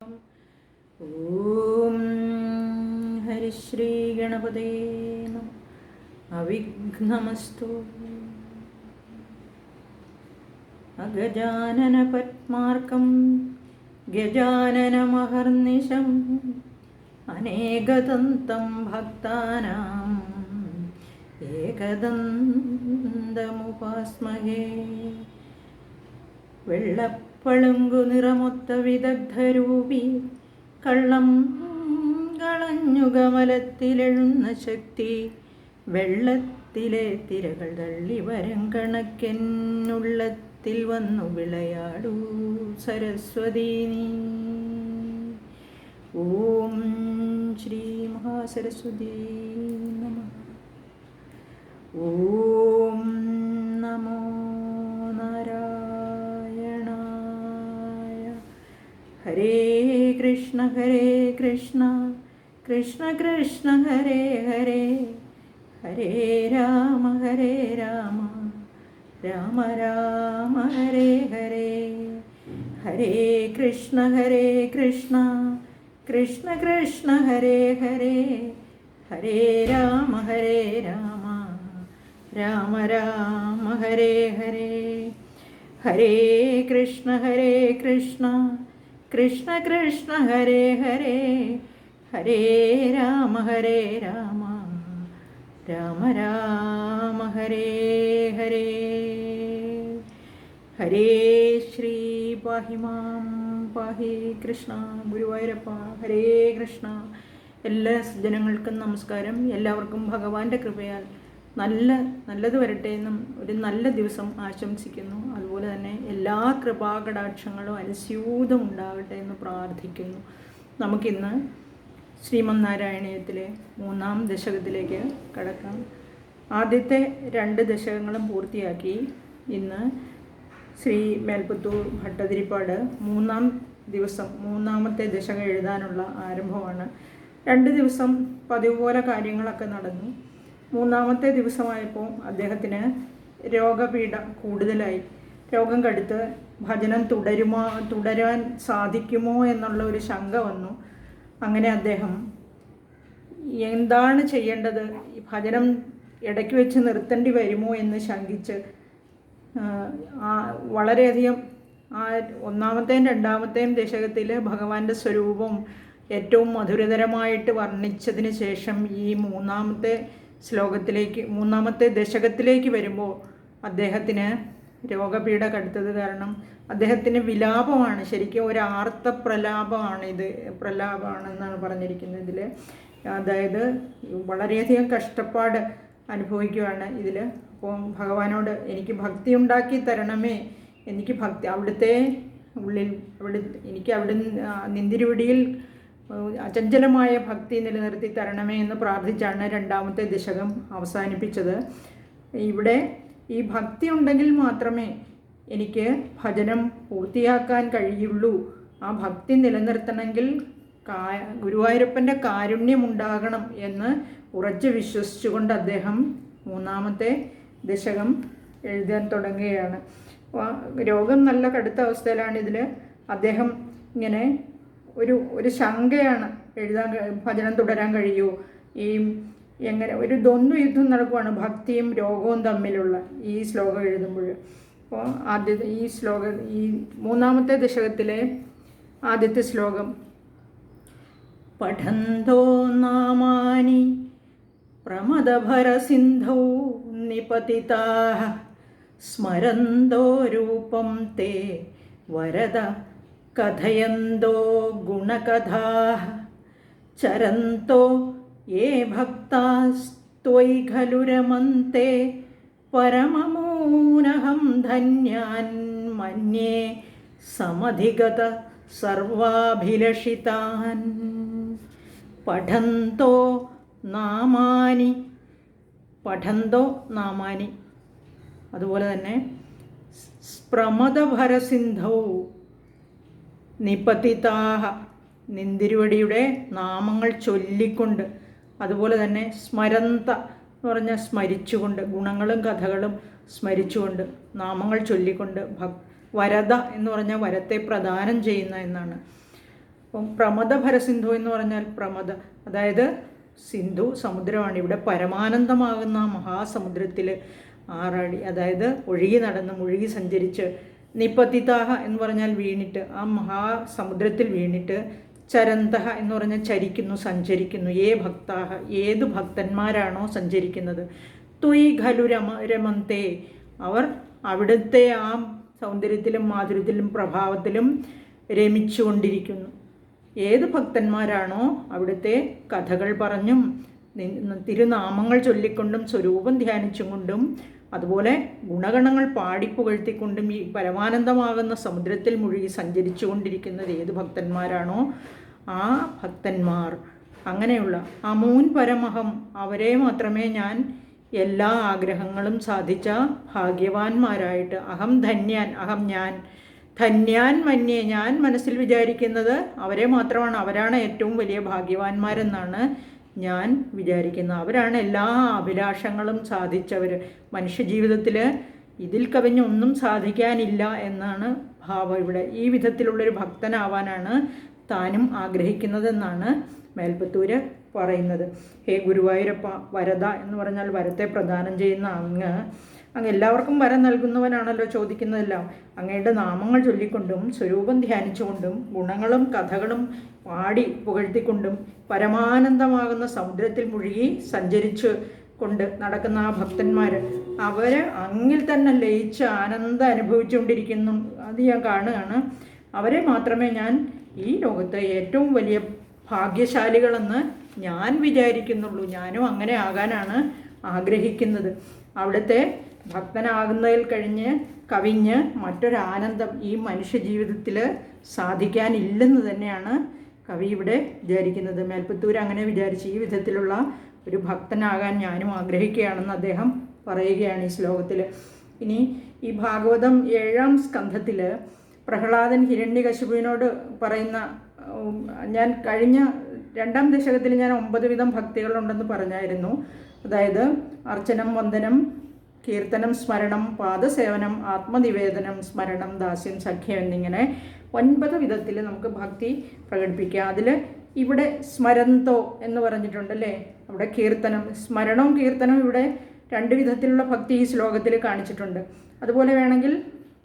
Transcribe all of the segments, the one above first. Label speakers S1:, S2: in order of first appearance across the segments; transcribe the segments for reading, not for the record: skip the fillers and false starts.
S1: ഓം ഹരിശ്രീ ഗണപതേ നമഃ. അവിഘ്നമസ്തു. അഗജാനന പദ്മാർക്കം ഗജാനനമഹർനിശം അനേകദന്തം ഭക്താനാം ഏകദന്തമുപാസ്മഹേ. വെള്ളപ്പളുങ്കു നിറമൊത്ത വിദഗ്ധരൂപി കള്ളം കളഞ്ഞു കമലത്തിലെഴുന്ന ശക്തി, വെള്ളത്തിലെ തിരകൾ തള്ളി വരം കണക്കെന്നുള്ളത്തിൽ വന്നു വിളയാടൂ സരസ്വതീ നീ. ഓം ശ്രീ മഹാസരസ്വതീ നമഃ. ഓം നമോ നാരായണായ. ഹരേ കൃഷ്ണ കൃഷ്ണ കൃഷ്ണ ഹരേ ഹരേ, ഹരേ രാമ രാമ രാമ ഹരേ ഹരേ. ഹരേ കൃഷ്ണ കൃഷ്ണ കൃഷ്ണ ഹരേ ഹരേ, ഹരേ രാമ രാമ രാമ ഹരേ ഹരേ. ഹരേ കൃഷ്ണ കൃഷ്ണ കൃഷ്ണ ഹരേ ഹരേ, ഹരേ രാമ രാമ രാമ ഹരേ ഹരേ. ഹരേ ശ്രീ പാഹി മാം പാഹി കൃഷ്ണ. ഗുരുവായൂരപ്പ ഹരേ കൃഷ്ണ. എല്ലാ സജ്ജനങ്ങൾക്കും നമസ്കാരം. എല്ലാവർക്കും ഭഗവാന്റെ കൃപയാൽ നല്ലത് വരട്ടെ എന്നും ഒരു നല്ല ദിവസം ആശംസിക്കുന്നു. അതുപോലെ തന്നെ എല്ലാ കൃപാകടാക്ഷങ്ങളും അനുസ്യൂതം ഉണ്ടാകട്ടെ എന്ന് പ്രാർത്ഥിക്കുന്നു. നമുക്കിന്ന് ശ്രീമന്നാരായണീയത്തിലെ 3-ാം ദശകത്തിലേക്ക് കടക്കാം. ആദ്യത്തെ 2 ദശകങ്ങളും പൂർത്തിയാക്കി ഇന്ന് ശ്രീ മേൽപ്പത്തൂർ ഭട്ടതിരിപ്പാട് 3-ാം ദിവസം 3-ാമത്തെ ദശകം എഴുതാനുള്ള ആരംഭമാണ്. 2 ദിവസം പതിവ് പോലെ കാര്യങ്ങളൊക്കെ നടന്നു. 3-ാമത്തെ ദിവസമായപ്പോൾ അദ്ദേഹത്തിന് രോഗപീഠ കൂടുതലായി. രോഗം കടുത്ത് ഭജനം തുടരാൻ സാധിക്കുമോ എന്നുള്ള ഒരു ശങ്ക വന്നു. അങ്ങനെ അദ്ദേഹം എന്താണ് ചെയ്യേണ്ടത്, ഈ ഭജനം ഇടയ്ക്ക് വെച്ച് നിർത്തേണ്ടി വരുമോ എന്ന് ശങ്കിച്ച് വളരെയധികം 1-ാമത്തെയും 2-ാമത്തെയും ദശകത്തിൽ ഭഗവാന്റെ സ്വരൂപം ഏറ്റവും മധുരതരമായിട്ട് വർണ്ണിച്ചതിന് ശേഷം ഈ 3-ാമത്തെ ദശകത്തിലേക്ക് വരുമ്പോൾ അദ്ദേഹത്തിന് രോഗപീഠ കടുത്തത് കാരണം അദ്ദേഹത്തിന് വിലാപമാണ്, ശരിക്കും ഒരു ആർത്ത പ്രലാപമാണെന്നാണ് പറഞ്ഞിരിക്കുന്നത് ഇതിൽ. അതായത് വളരെയധികം കഷ്ടപ്പാട് അനുഭവിക്കുകയാണ് ഇതിൽ. അപ്പോൾ ഭഗവാനോട് എനിക്ക് ഭക്തി ഉണ്ടാക്കി തരണമേ, എനിക്ക് ഭക്തി അവിടുത്തെ ഉള്ളിൽ എനിക്ക് നിന്തിരുവടിയിൽ അചഞ്ചലമായ ഭക്തി നിലനിർത്തി തരണമേ എന്ന് പ്രാർത്ഥിച്ചാണ് 2-ാമത്തെ ദശകം അവസാനിപ്പിച്ചത്. ഇവിടെ ഈ ഭക്തി ഉണ്ടെങ്കിൽ മാത്രമേ എനിക്ക് ഭജനം പൂർത്തിയാക്കാൻ കഴിയുള്ളൂ. ആ ഭക്തി നിലനിർത്തണമെങ്കിൽ ഗുരുവായൂരപ്പൻ്റെ കാരുണ്യമുണ്ടാകണം എന്ന് ഉറച്ചു വിശ്വസിച്ചുകൊണ്ട് അദ്ദേഹം 3-ാമത്തെ ദശകം എഴുതാൻ തുടങ്ങുകയാണ്. രോഗം നല്ല കടുത്ത അവസ്ഥയിലാണ്. ഇതിൽ അദ്ദേഹം ഇങ്ങനെ ഒരു ശങ്കയാണ്, ഭജനം തുടരാൻ കഴിയുമോ, എങ്ങനെ ഒരു ദ്വന്ദ്വ യുദ്ധം നടക്കുവാണ് ഭക്തിയും രോഗവും തമ്മിലുള്ള ഈ ശ്ലോകം എഴുതുമ്പോൾ. അപ്പോൾ ഈ 3-ാമത്തെ ദശകത്തിലെ ആദ്യത്തെ ശ്ലോകം: പഠന്തോ നാമാനി പ്രമദഭരസിന്ധൗ നിപതിതാഃ സ്മരന്തോ രൂപം തേ വരദ കഥയന്തോ ഗുണകഥാഃ ചരന്തോ യേ ഭക്താസ്ത്വയി ഖലു രമന്തെ പരമമൂനഹം ധന്യാൻ മന്യേ സമധിഗത സർവാഭിലഷിതാൻ. പഠന്തോ നാമാനി അതുപോലെ തന്നെ പ്രമദഭരസിന്ധൗ നിപതിതാഃ നിന്തിരുവടിയുടെ നാമങ്ങൾ ചൊല്ലിക്കൊണ്ട്, അതുപോലെ തന്നെ സ്മരന്ത എന്ന് പറഞ്ഞാൽ സ്മരിച്ചുകൊണ്ട്, ഗുണങ്ങളും കഥകളും സ്മരിച്ചുകൊണ്ട്, നാമങ്ങൾ ചൊല്ലിക്കൊണ്ട്, വരദ എന്ന് പറഞ്ഞാൽ വരത്തെ പ്രദാനം ചെയ്യുന്ന എന്നാണ്. അപ്പം പ്രമദഭരസിന്ധു എന്ന് പറഞ്ഞാൽ അതായത് സിന്ധു സമുദ്രമാണ്. ഇവിടെ പരമാനന്ദമാകുന്ന മഹാസമുദ്രത്തിൽ 6 അടി, അതായത് ഒഴുകി നടന്ന് മുഴുകി സഞ്ചരിച്ച്, നിപതിതാഹ എന്ന് പറഞ്ഞാൽ വീണിട്ട്, ആ മഹാസമുദ്രത്തിൽ വീണിട്ട്, ചരന്തഹ എന്ന് പറഞ്ഞാൽ ചരിക്കുന്നു, സഞ്ചരിക്കുന്നു. ഭക്താഹ, ഏത് ഭക്തന്മാരാണോ സഞ്ചരിക്കുന്നത്, തുയ് ഖലു രമന്തേ, അവർ അവിടുത്തെ ആ സൗന്ദര്യത്തിലും മാധുര്യത്തിലും പ്രഭാവത്തിലും രമിച്ചുകൊണ്ടിരിക്കുന്നു. ഏത് ഭക്തന്മാരാണോ അവിടുത്തെ കഥകൾ പറഞ്ഞും തിരുനാമങ്ങൾ ചൊല്ലിക്കൊണ്ടും സ്വരൂപം ധ്യാനിച്ചും കൊണ്ടും അതുപോലെ ഗുണഗണങ്ങൾ പാടിപ്പുകഴ്ത്തിക്കൊണ്ടും ഈ പരമാനന്ദമാകുന്ന സമുദ്രത്തിൽ മുഴുകി സഞ്ചരിച്ചു കൊണ്ടിരിക്കുന്നത് ഏത് ഭക്തന്മാരാണോ ആ ഭക്തന്മാർ, അങ്ങനെയുള്ള അമൂൻ പരമഹം, അവരെ മാത്രമേ ഞാൻ എല്ലാ ആഗ്രഹങ്ങളും സാധിച്ച ഭാഗ്യവാന്മാരായിട്ട്, അഹം ഞാൻ ധന്യാൻ മന്യേ, ഞാൻ മനസ്സിൽ വിചാരിക്കുന്നത് അവരെ മാത്രമാണ്. അവരാണ് ഏറ്റവും വലിയ ഭാഗ്യവാന്മാരെന്നാണ് ഞാൻ വിചാരിക്കുന്നത്. അവരാണ് എല്ലാ അഭിലാഷങ്ങളും സാധിച്ചവർ. മനുഷ്യജീവിതത്തിൽ ഇതിൽ കവിഞ്ഞൊന്നും സാധിക്കാനില്ല എന്നാണ് ഭാവം. ഇവിടെ ഈ വിധത്തിലുള്ളൊരു ഭക്തനാവാനാണ് താനും ആഗ്രഹിക്കുന്നതെന്നാണ് മേൽപ്പത്തൂര് പറയുന്നത്. ഹേ ഗുരുവായൂരപ്പ, വരദ എന്ന് പറഞ്ഞാൽ വരത്തെ പ്രദാനം ചെയ്യുന്ന അങ്ങ് എല്ലാവർക്കും വരം നൽകുന്നവനാണല്ലോ ചോദിക്കുന്നതെല്ലാം. അങ്ങയുടെ നാമങ്ങൾ ചൊല്ലിക്കൊണ്ടും സ്വരൂപം ധ്യാനിച്ചുകൊണ്ടും ഗുണങ്ങളും കഥകളും പാടി പുകഴ്ത്തിക്കൊണ്ടും പരമാനന്ദമാകുന്ന സമുദ്രത്തിൽ മുഴുകി സഞ്ചരിച്ച് കൊണ്ട് നടക്കുന്ന ആ ഭക്തന്മാർ, അവർ അങ്ങിൽ തന്നെ ലയിച്ച് ആനന്ദം അനുഭവിച്ചുകൊണ്ടിരിക്കുന്നു. അത് ഞാൻ കാണുകയാണ്. അവരെ മാത്രമേ ഞാൻ ഈ ലോകത്തെ ഏറ്റവും വലിയ ഭാഗ്യശാലികളെന്ന് ഞാൻ വിചാരിക്കുന്നുള്ളൂ. ഞാനും അങ്ങനെ ആകാനാണ് ആഗ്രഹിക്കുന്നത്. അവിടുത്തെ ഭക്തനാകുന്നതിൽ കവിഞ്ഞ് മറ്റൊരാനന്ദം ഈ മനുഷ്യജീവിതത്തിൽ സാധിക്കാനില്ലെന്ന് തന്നെയാണ് കവി ഇവിടെ വിചാരിക്കുന്നത്. മേൽപ്പത്തൂർ അങ്ങനെ വിചാരിച്ച് ഈ വിധത്തിലുള്ള ഒരു ഭക്തനാകാൻ ഞാനും ആഗ്രഹിക്കുകയാണെന്ന് അദ്ദേഹം പറയുകയാണ് ഈ ശ്ലോകത്തിൽ. ഇനി ഈ ഭാഗവതം 7-ാം സ്കന്ധത്തിൽ പ്രഹ്ലാദൻ ഹിരണ്യകശിപുവിനോട് പറയുന്ന, ഞാൻ കഴിഞ്ഞ 2-ാം ദശകത്തിൽ ഞാൻ 9 വിധം ഭക്തികളുണ്ടെന്ന് പറഞ്ഞായിരുന്നു. അതായത് അർച്ചനം, വന്ദനം, കീർത്തനം, സ്മരണം, പാദസേവനം, ആത്മനിവേദനം, സ്മരണം, ദാസ്യം, സഖ്യം എന്നിങ്ങനെ 9 വിധത്തിൽ നമുക്ക് ഭക്തി പ്രകടിപ്പിക്കാം. അതിൽ ഇവിടെ സ്മരന്തോ എന്ന് പറഞ്ഞിട്ടുണ്ടല്ലേ, അവിടെ കീർത്തനം, സ്മരണവും കീർത്തനവും ഇവിടെ 2 വിധത്തിലുള്ള ഭക്തി ഈ ശ്ലോകത്തിൽ കാണിച്ചിട്ടുണ്ട്. അതുപോലെ വേണമെങ്കിൽ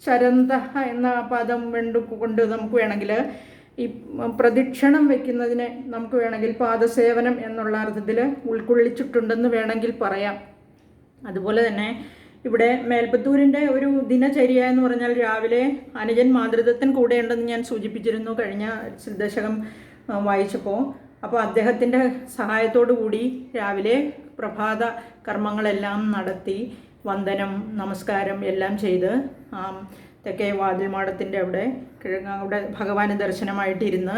S1: ചരന്ത എന്ന പദം കൊണ്ട് നമുക്ക് വേണമെങ്കിൽ ഈ പ്രദക്ഷിണം വയ്ക്കുന്നതിനെ നമുക്ക് വേണമെങ്കിൽ പാദസേവനം എന്നുള്ള അർത്ഥത്തിൽ ഉൾക്കൊള്ളിച്ചിട്ടുണ്ടെന്ന് വേണമെങ്കിൽ പറയാം. അതുപോലെ തന്നെ ഇവിടെ മേൽപ്പത്തൂരിൻ്റെ ഒരു ദിനചര്യ എന്ന് പറഞ്ഞാൽ രാവിലെ അനുജൻ മാതൃദത്തൻ കൂടെയുണ്ടെന്ന് ഞാൻ സൂചിപ്പിച്ചിരുന്നു കഴിഞ്ഞ ദശകം വായിച്ചപ്പോൾ. അപ്പോൾ അദ്ദേഹത്തിൻ്റെ സഹായത്തോടു കൂടി രാവിലെ പ്രഭാത കർമ്മങ്ങളെല്ലാം നടത്തി വന്ദനം, നമസ്കാരം എല്ലാം ചെയ്ത് തെക്കേ വാതിൽ മാടത്തിൻ്റെ അവിടെ ഭഗവാന് ദർശനമായിട്ടിരുന്ന്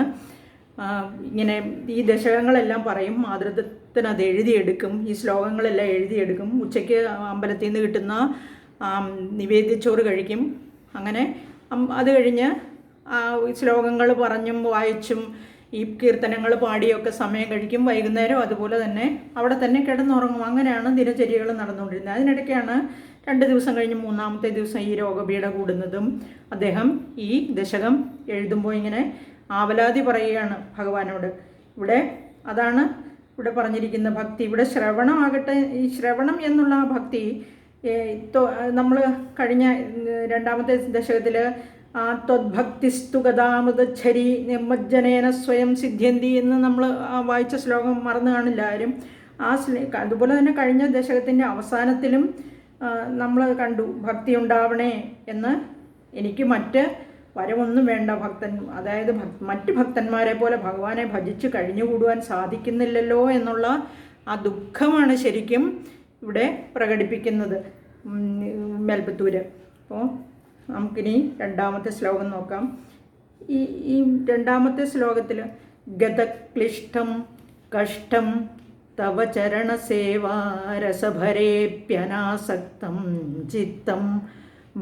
S1: ഇങ്ങനെ ഈ ദശകങ്ങളെല്ലാം പറയും. മാതൃദത്തൻ അത് എഴുതിയെടുക്കും, ഈ ശ്ലോകങ്ങളെല്ലാം എഴുതിയെടുക്കും. ഉച്ചയ്ക്ക് അമ്പലത്തിൽ നിന്ന് കിട്ടുന്ന നിവേദ്യച്ചോറ് കഴിക്കും. അങ്ങനെ അത് കഴിഞ്ഞ് ശ്ലോകങ്ങൾ പറഞ്ഞും വായിച്ചും ഈ കീർത്തനങ്ങൾ പാടിയൊക്കെ സമയം കഴിക്കും. വൈകുന്നേരം അതുപോലെ തന്നെ അവിടെ തന്നെ കിടന്നുറങ്ങും. അങ്ങനെയാണ് ദിനചര്യകൾ നടന്നുകൊണ്ടിരുന്നത്. അതിനിടയ്ക്കാണ് 2 ദിവസം കഴിഞ്ഞ് 3-ാമത്തെ ദിവസം ഈ രോഗപീഠ കൂടുന്നതും. അദ്ദേഹം ഈ ദശകം എഴുതുമ്പോൾ ഇങ്ങനെ ആവലാതി പറയുകയാണ് ഭഗവാനോട്. ഇവിടെ അതാണ് ഇവിടെ പറഞ്ഞിരിക്കുന്ന ഭക്തി. ഇവിടെ ശ്രവണമാകട്ടെ, ഈ ശ്രവണം എന്നുള്ള ആ ഭക്തി നമ്മൾ കഴിഞ്ഞ 2-ാമത്തെ ദശകത്തിൽ ത്വദ്ഭക്തിസ്തു ഗതാമൃതച്ഛരി നിർമ്മജ്ജനേന സ്വയം സിദ്ധ്യന്തി എന്ന് നമ്മൾ വായിച്ച ശ്ലോകം മറന്നു കാണില്ല ആരും. അതുപോലെ തന്നെ കഴിഞ്ഞ ദശകത്തിൻ്റെ അവസാനത്തിലും നമ്മൾ കണ്ടു, ഭക്തി ഉണ്ടാവണേ എന്ന്. എനിക്ക് മറ്റ് വരമൊന്നും വേണ്ട, അതായത് മറ്റ് ഭക്തന്മാരെ പോലെ ഭഗവാനെ ഭജിച്ച് കഴിഞ്ഞുകൂടുവാൻ സാധിക്കുന്നില്ലല്ലോ എന്നുള്ള ആ ദുഃഖമാണ് ശരിക്കും ഇവിടെ പ്രകടിപ്പിക്കുന്നത് മേൽപ്പത്തൂര്. അപ്പോൾ നമുക്കിനി 2-ാമത്തെ ശ്ലോകം നോക്കാം. ഈ 2-ാമത്തെ ശ്ലോകത്തിൽ ഗതക്ലിഷ്ടം കഷ്ടം തവ ചരണസേവാരസഭരേപ്യനാസക്തം ചിത്തം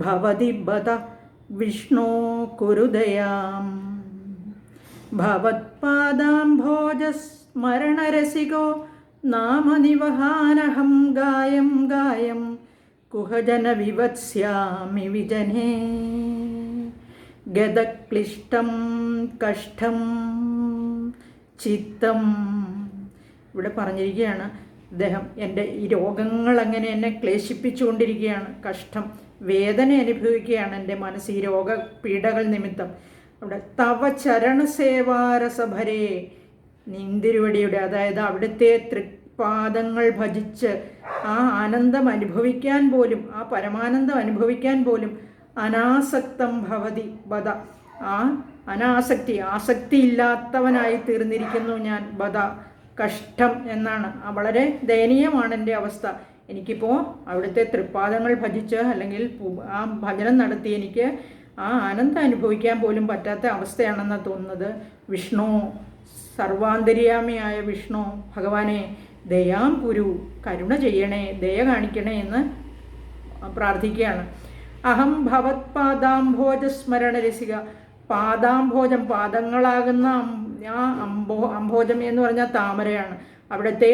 S1: ഭവതി ബത വിഷ്ണോ കുരുദയാം ഭവത്പാദാംഭോജസ്മരണരസികോ നാമനിവഹാനഹം ഗായം ഗായം കുഹജന വിവത്സ്യാമി വിജനേ ഗതക്ലിഷ്ടം കഷ്ടം ചിത്തം. ഇവിടെ പറഞ്ഞിരിക്കുകയാണ് അദ്ദേഹം, എൻ്റെ ഈ രോഗങ്ങൾ അങ്ങനെ എന്നെ ക്ലേശിപ്പിച്ചുകൊണ്ടിരിക്കുകയാണ്, കഷ്ടം വേദന അനുഭവിക്കുകയാണ് എൻ്റെ മനസ്സ് ഈ രോഗപീഠകൾ നിമിത്തം. അവിടെ തവ ചരണസേവാരസഭരേ, നിന്തിരുവടിയുടെ, അതായത് അവിടുത്തെ തൃപാദങ്ങൾ ഭജിച്ച് ആ ആനന്ദം അനുഭവിക്കാൻ പോലും, ആ പരമാനന്ദം അനുഭവിക്കാൻ പോലും അനാസക്തം ഭവതി ബദ, ആ ആസക്തിയില്ലാത്തവനായി തീർന്നിരിക്കുന്നു ഞാൻ, ബദ കഷ്ടം എന്നാണ്. വളരെ ദയനീയമാണ് എൻ്റെ അവസ്ഥ. എനിക്കിപ്പോൾ അവിടുത്തെ തൃപ്പാദങ്ങൾ ഭജിച്ച് അല്ലെങ്കിൽ ആ ഭജനം നടത്തി എനിക്ക് ആ ആനന്ദം അനുഭവിക്കാൻ പോലും പറ്റാത്ത അവസ്ഥയാണെന്നാണ് തോന്നുന്നത്. വിഷ്ണു, സർവാന്തര്യാമിയായ വിഷ്ണു ഭഗവാനെ ദയാം കുരു, കരുണ ചെയ്യണേ, ദയ കാണിക്കണേ എന്ന് പ്രാർത്ഥിക്കുകയാണ്. അഹം ഭവത് പാദാംഭോജ സ്മരണ രസിക, പാദാംഭോജം പാദങ്ങളാകുന്ന ആ അംഭോജം എന്ന് പറഞ്ഞാൽ താമരയാണ്. അവിടുത്തെ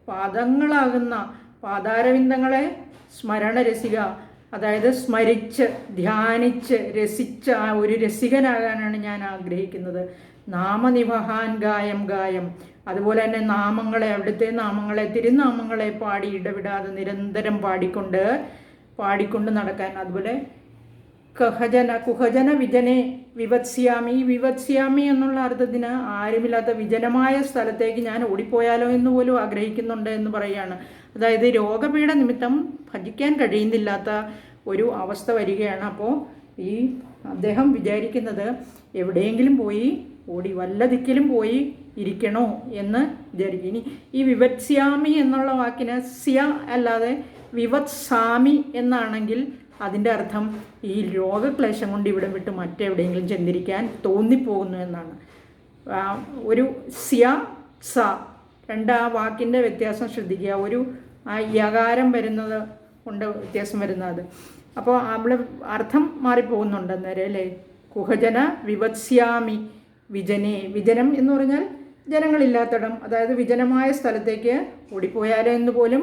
S1: പാദങ്ങളാകുന്ന പാദാരവിന്ദങ്ങളെ സ്മരണ രസിക, അതായത് സ്മരിച്ച് ധ്യാനിച്ച് രസിച്ച് ആ ഒരു രസികനാകാനാണ് ഞാൻ ആഗ്രഹിക്കുന്നത്. നാമനിവഹാൻ ഗായം ഗായം, അതുപോലെ തന്നെ നാമങ്ങളെ, അവിടുത്തെ നാമങ്ങളെ, തിരുനാമങ്ങളെ പാടി ഇടവിടാതെ നിരന്തരം പാടിക്കൊണ്ട് നടക്കാൻ. അതുപോലെ കുഹജന വിജനെ വിവത്സ്യാമി, വിവത്സ്യാമി എന്നുള്ള അർത്ഥത്തിന് ആരുമില്ലാത്ത വിജനമായ സ്ഥലത്തേക്ക് ഞാൻ ഓടിപ്പോയാലോ എന്ന് പോലും ആഗ്രഹിക്കുന്നുണ്ട് എന്ന് പറയുകയാണ്. അതായത് രോഗപീഠ നിമിത്തം ഭജിക്കാൻ കഴിയുന്നില്ലാത്ത ഒരു അവസ്ഥ വരികയാണ്. അപ്പോൾ ഈ അദ്ദേഹം വിചാരിക്കുന്നത് എവിടെയെങ്കിലും പോയി വല്ല ദിക്കിലും പോയി ഇരിക്കണോ എന്ന് വിചാരിക്കും. ഇനി ഈ വിവത്സ്യാമി എന്നുള്ള വാക്കിന് സ്യ അല്ലാതെ വിവത്സാമി എന്നാണെങ്കിൽ അതിൻ്റെ അർത്ഥം ഈ രോഗക്ലേശം കൊണ്ട് ഇവിടെ വിട്ട് മറ്റെവിടെയെങ്കിലും ചെന്നിരിക്കാൻ തോന്നിപ്പോകുന്നു എന്നാണ്. ഒരു സ്യ സ രണ്ട് ആ വാക്കിൻ്റെ വ്യത്യാസം ശ്രദ്ധിക്കുക. ഒരു ആ യകാരം വരുന്നത് കൊണ്ട് വ്യത്യാസം വരുന്നത്. അപ്പോൾ അവിടെ അർത്ഥം മാറിപ്പോകുന്നുണ്ട് അന്നേരം അല്ലേ. കുഹജന വിവത്സ്യാമി വിജനെ, വിജനം എന്ന് പറഞ്ഞാൽ ജനങ്ങളില്ലാത്തിടം, അതായത് വിജനമായ സ്ഥലത്തേക്ക് ഓടിപ്പോയാലോ എന്ന് പോലും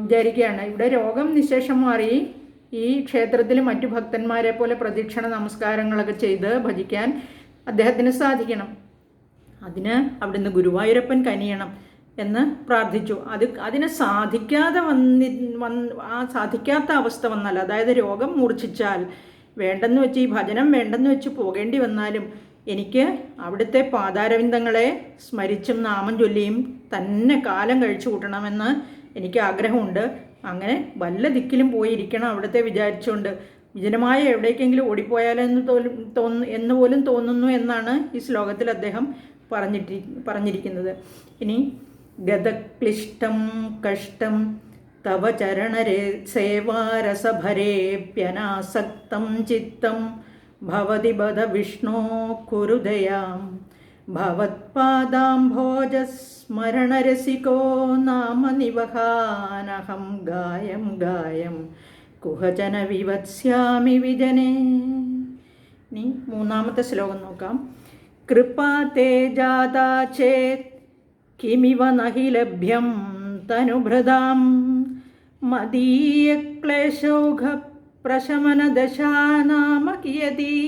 S1: വിചാരിക്കുകയാണ്. ഇവിടെ രോഗം നിശേഷം മാറി ഈ ക്ഷേത്രത്തിൽ മറ്റു ഭക്തന്മാരെ പോലെ പ്രദക്ഷിണ നമസ്കാരങ്ങളൊക്കെ ചെയ്ത് ഭജിക്കാൻ അദ്ദേഹത്തിന് സാധിക്കണം. അതിന് അവിടുന്ന് ഗുരുവായൂരപ്പൻ കനിയണം എന്ന് പ്രാർത്ഥിച്ചു. അതിനെ സാധിക്കാത്ത അവസ്ഥ വന്നാൽ, അതായത് രോഗം മൂർച്ഛിച്ചാൽ, വേണ്ടെന്ന് വെച്ച് ഈ ഭജനം വേണ്ടെന്ന് വെച്ച് പോകേണ്ടി വന്നാലും എനിക്ക് അവിടുത്തെ പാദാരവിന്ദങ്ങളെ സ്മരിച്ചും നാമം ചൊല്ലിയും തന്നെ കാലം കഴിച്ചു കൂട്ടണമെന്ന് എനിക്ക് ആഗ്രഹമുണ്ട്. അങ്ങനെ വല്ല ദിക്കിലും പോയിരിക്കണം അവിടുത്തെ വിചാരിച്ചുകൊണ്ട്. വിജനമായ എവിടേക്കെങ്കിലും ഓടിപ്പോയാലെന്ന് എന്ന് പോലും തോന്നുന്നു എന്നാണ് ഈ ശ്ലോകത്തിൽ അദ്ദേഹം പറഞ്ഞിരിക്കുന്നത്. ഇനി ഗതക്ലിഷ്ടം കഷ്ടം തവ ചരണരേ സേവാരസഭരേപ്യനാസക്തം ചിത്തം ഭവതി ബദ വിഷ്ണോ കുരുദയാം ഭവത്പാദാംഭോജസ്മരണരസികോ നാമ നിവഹാനഹം ഗായം ഗായം കുഹജന വിവത്സ്യാമി വിജനേ. ഇനി മൂന്നാമത്തെ ശ്ലോകം നോക്കാം. കൃപാ തേ ജാതാ ചേത് കിമിവ നഹി ലഭ്യം തനുഭൃതാം മദീയ ക്ലേശൗഘ പ്രശമന ദശാനാമ കിയതി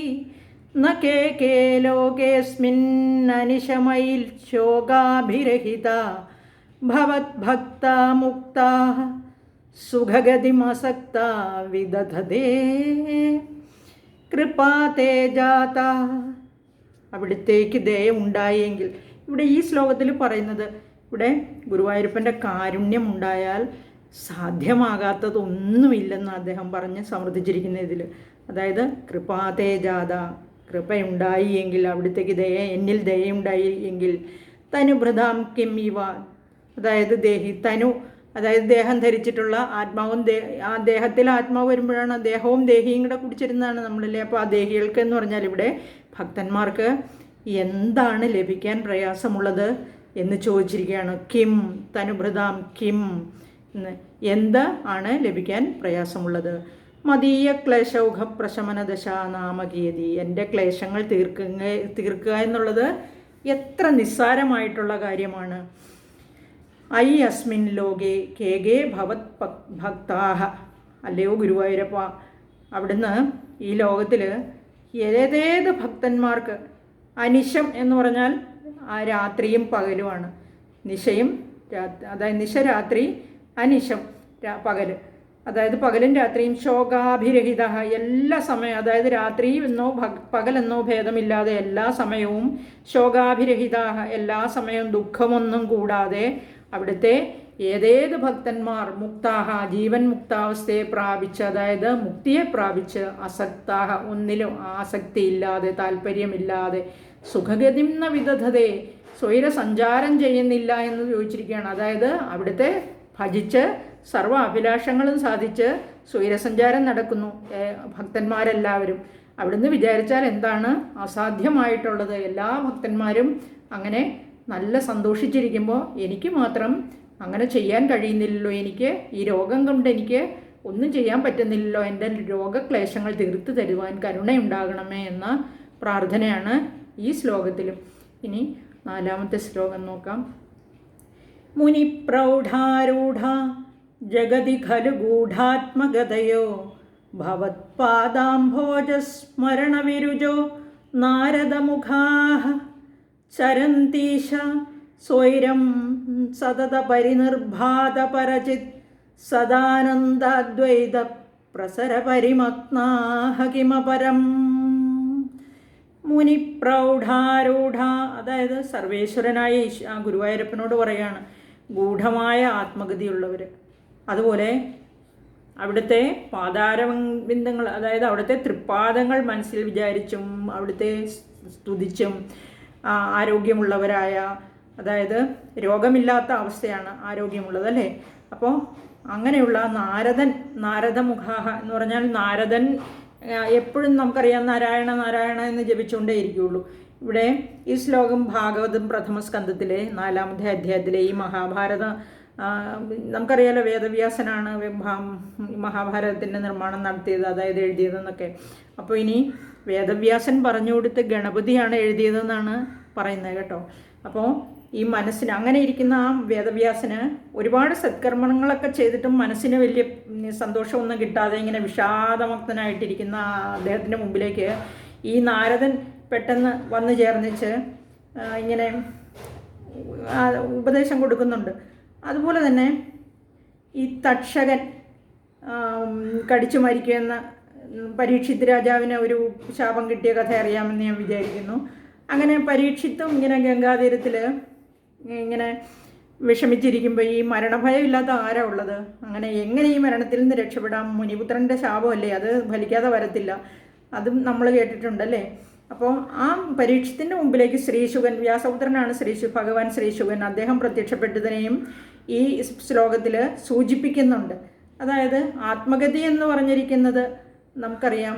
S1: ന കേ ലോകേസ്മിന്നനിശമൈൽ ശോകാഭിരഹിത ഭവദ്ഭക്ത മുക്ത സുഖഗതിമസക്ത വിദധതേ. കൃപാ തേ ജാത, അവിടുത്തേക്ക് ദയ ഉണ്ടായെങ്കിൽ. ഇവിടെ ഈ ശ്ലോകത്തിൽ പറയുന്നത്, ഇവിടെ ഗുരുവായൂരപ്പൻ്റെ കാരുണ്യം ഉണ്ടായാൽ സാധ്യമാകാത്തതൊന്നുമില്ലെന്ന് അദ്ദേഹം പറഞ്ഞ് സമർത്ഥിച്ചിരിക്കുന്ന ഇതിൽ. അതായത് കൃപാ തേ ജാത, കൃപയുണ്ടായി എങ്കിൽ, അവിടുത്തേക്ക് എന്നിൽ ദയുണ്ടായി എങ്കിൽ, തനുഭൃതാം കിം ഇവ, അതായത് തനു, അതായത് ദേഹം ധരിച്ചിട്ടുള്ള ആത്മാവും ആ ദേഹത്തിൽ ആത്മാവ് വരുമ്പോഴാണ് ദേഹവും ദേഹിയും കൂടെ കുടിച്ചിരുന്നതാണ് നമ്മളല്ലേ. അപ്പോൾ ആ ദേഹികൾക്ക് എന്ന് പറഞ്ഞാൽ ഇവിടെ ഭക്തന്മാർക്ക് എന്താണ് ലഭിക്കാൻ പ്രയാസമുള്ളത് എന്ന് ചോദിച്ചിരിക്കുകയാണ്. കിം തനുഭൃതാം കിം, എന്ത് ആണ് ലഭിക്കാൻ പ്രയാസമുള്ളത്? ക്ലേശൗഘ പ്രശമന ദശ നാമകീയതി, എൻ്റെ ക്ലേശങ്ങൾ തീർക്കുക എന്നുള്ളത് എത്ര നിസ്സാരമായിട്ടുള്ള കാര്യമാണ്. ഐ അസ്മിൻ ലോകേ കേകേ ഭവത് ഭക്താഹ, അല്ലയോ ഗുരുവായൂരപ്പ, അവിടുന്ന് ഈ ലോകത്തിൽ ഏതേത് ഭക്തന്മാർക്ക്, അനിശം എന്ന് പറഞ്ഞാൽ ആ രാത്രിയും പകലുമാണ്. നിശയും അതായത് നിശ രാത്രി, അനിശം പകൽ, അതായത് പകലും രാത്രിയും. ശോകാഭിരഹിത എല്ലാ സമയം, അതായത് രാത്രി എന്നോ പകലെന്നോ ഭേദമില്ലാതെ എല്ലാ സമയവും. ശോകാഭിരഹിത എല്ലാ സമയവും ദുഃഖമൊന്നും കൂടാതെ അവിടുത്തെ ഏതേത് ഭക്തന്മാർ മുക്താഹ ജീവൻ മുക്താവസ്ഥയെ പ്രാപിച്ച്, അതായത് മുക്തിയെ പ്രാപിച്ച്, അസക്താഹ ഒന്നിലും ആസക്തിയില്ലാതെ താല്പര്യമില്ലാതെ, സുഖഗതിംന വിദധതേ സ്വൈര സഞ്ചാരം ചെയ്യുന്നില്ല എന്ന് ചോദിച്ചിരിക്കുകയാണ്. അതായത് അവിടുത്തെ ഭജിച്ച് സർവ്വ അഭിലാഷങ്ങളും സാധിച്ച് സ്വൈരസഞ്ചാരം നടക്കുന്നു ഭക്തന്മാരെല്ലാവരും. അവിടുന്ന് വിചാരിച്ചാൽ എന്താണ് അസാധ്യമായിട്ടുള്ളത്? എല്ലാ ഭക്തന്മാരും അങ്ങനെ നല്ല സന്തോഷിച്ചിരിക്കുമ്പോൾ എനിക്ക് മാത്രം അങ്ങനെ ചെയ്യാൻ കഴിയുന്നില്ലല്ലോ, എനിക്ക് ഈ രോഗം കൊണ്ട് എനിക്ക് ഒന്നും ചെയ്യാൻ പറ്റുന്നില്ലല്ലോ, എൻ്റെ രോഗക്ലേശങ്ങൾ തീർത്തു തരുവാൻ കരുണയുണ്ടാകണമേ എന്ന പ്രാർത്ഥനയാണ് ഈ ശ്ലോകത്തിലും. ഇനി 4ാമത്തെ ശ്ലോകം നോക്കാം. മുനിപ്രൗഢാരൂഢ ജഗതി ഖലു ഗൂഢാത്മഗതയോ ഭവത്പാദാംഭോജസ്മരണവിരുജോ നാരദമുഖാഃ ചരന്തീശ സ്വൈരം സതത പരിനിർഭാതപരചിത് സദാനന്ദാദ്വൈത പ്രസരപരിമഗ്നാഃ കിമപരം. മുനിപ്രൗഢാരൂഢ, അതായത് സർവേശ്വരനായ ഗുരുവായൂരപ്പനോട് പറയാണ് ഗൂഢമായ ആത്മഗതിയുള്ളവർ. അതുപോലെ അവിടുത്തെ പാതാരബിന്ദങ്ങൾ, അതായത് അവിടുത്തെ തൃപ്പാദങ്ങൾ മനസ്സിൽ വിചാരിച്ചും അവിടുത്തെ സ്തുതിച്ചും ആരോഗ്യമുള്ളവരായ, അതായത് രോഗമില്ലാത്ത അവസ്ഥയാണ് ആരോഗ്യമുള്ളത് അല്ലേ. അപ്പോൾ അങ്ങനെയുള്ള നാരദമുഖാഹ എന്ന് പറഞ്ഞാൽ നാരദൻ എപ്പോഴും നമുക്കറിയാം നാരായണ നാരായണ എന്ന് ജപിച്ചുകൊണ്ടേ ഇരിക്കുകയുള്ളൂ. ഇവിടെ ഈ ശ്ലോകം ഭാഗവതം പ്രഥമ സ്കന്ധത്തിലെ 4ാമത്തെ അധ്യായത്തിലെ ഈ മഹാഭാരത, നമുക്കറിയാലോ വേദവ്യാസനാണ് മഹാഭാരതത്തിൻ്റെ നിർമ്മാണം നടത്തിയത്, അതായത് എഴുതിയതെന്നൊക്കെ. അപ്പോൾ ഇനി വേദവ്യാസൻ പറഞ്ഞു കൊടുത്ത് ഗണപതിയാണ് എഴുതിയതെന്നാണ് പറയുന്നത് കേട്ടോ. അപ്പോൾ ഈ മനസ്സിന് അങ്ങനെ ഇരിക്കുന്ന ആ വേദവ്യാസന് ഒരുപാട് സത്കർമ്മങ്ങളൊക്കെ ചെയ്തിട്ടും മനസ്സിന് വലിയ സന്തോഷമൊന്നും കിട്ടാതെ ഇങ്ങനെ വിഷാദമുക്തനായിട്ടിരിക്കുന്ന അദ്ദേഹത്തിൻ്റെ മുമ്പിലേക്ക് ഈ നാരദൻ പെട്ടെന്ന് വന്നു ചേർന്നിച്ച് ഇങ്ങനെ ഉപദേശം കൊടുക്കുന്നുണ്ട്. അതുപോലെ തന്നെ ഈ തക്ഷകൻ കടിച്ചു മരിക്കുമെന്ന പരീക്ഷിത്ത് രാജാവിന് ഒരു ശാപം കിട്ടിയ കഥ അറിയാമെന്ന് ഞാൻ വിചാരിക്കുന്നു. അങ്ങനെ പരീക്ഷിത്തും ഇങ്ങനെ ഗംഗാതീരത്തിൽ ഇങ്ങനെ വിഷമിച്ചിരിക്കുമ്പോൾ ഈ മരണഭയമില്ലാത്ത ആരാ ഉള്ളത്? അങ്ങനെ എങ്ങനെ ഈ മരണത്തിൽ നിന്ന് രക്ഷപ്പെടാം? മുനിപുത്രൻ്റെ ശാപമല്ലേ, അത് ഫലിക്കാതെ വരത്തില്ല, അതും നമ്മൾ കേട്ടിട്ടുണ്ടല്ലേ. അപ്പോൾ ആ പരീക്ഷത്തിൻ്റെ മുമ്പിലേക്ക് ശ്രീശുകൻ, വ്യാസപുത്രനാണ് ഭഗവാൻ ശ്രീശുകൻ, അദ്ദേഹം പ്രത്യക്ഷപ്പെട്ടതിനെയും ഈ ശ്ലോകത്തിൽ സൂചിപ്പിക്കുന്നുണ്ട്. അതായത് ആത്മഗതി എന്ന് പറഞ്ഞിരിക്കുന്നത് നമുക്കറിയാം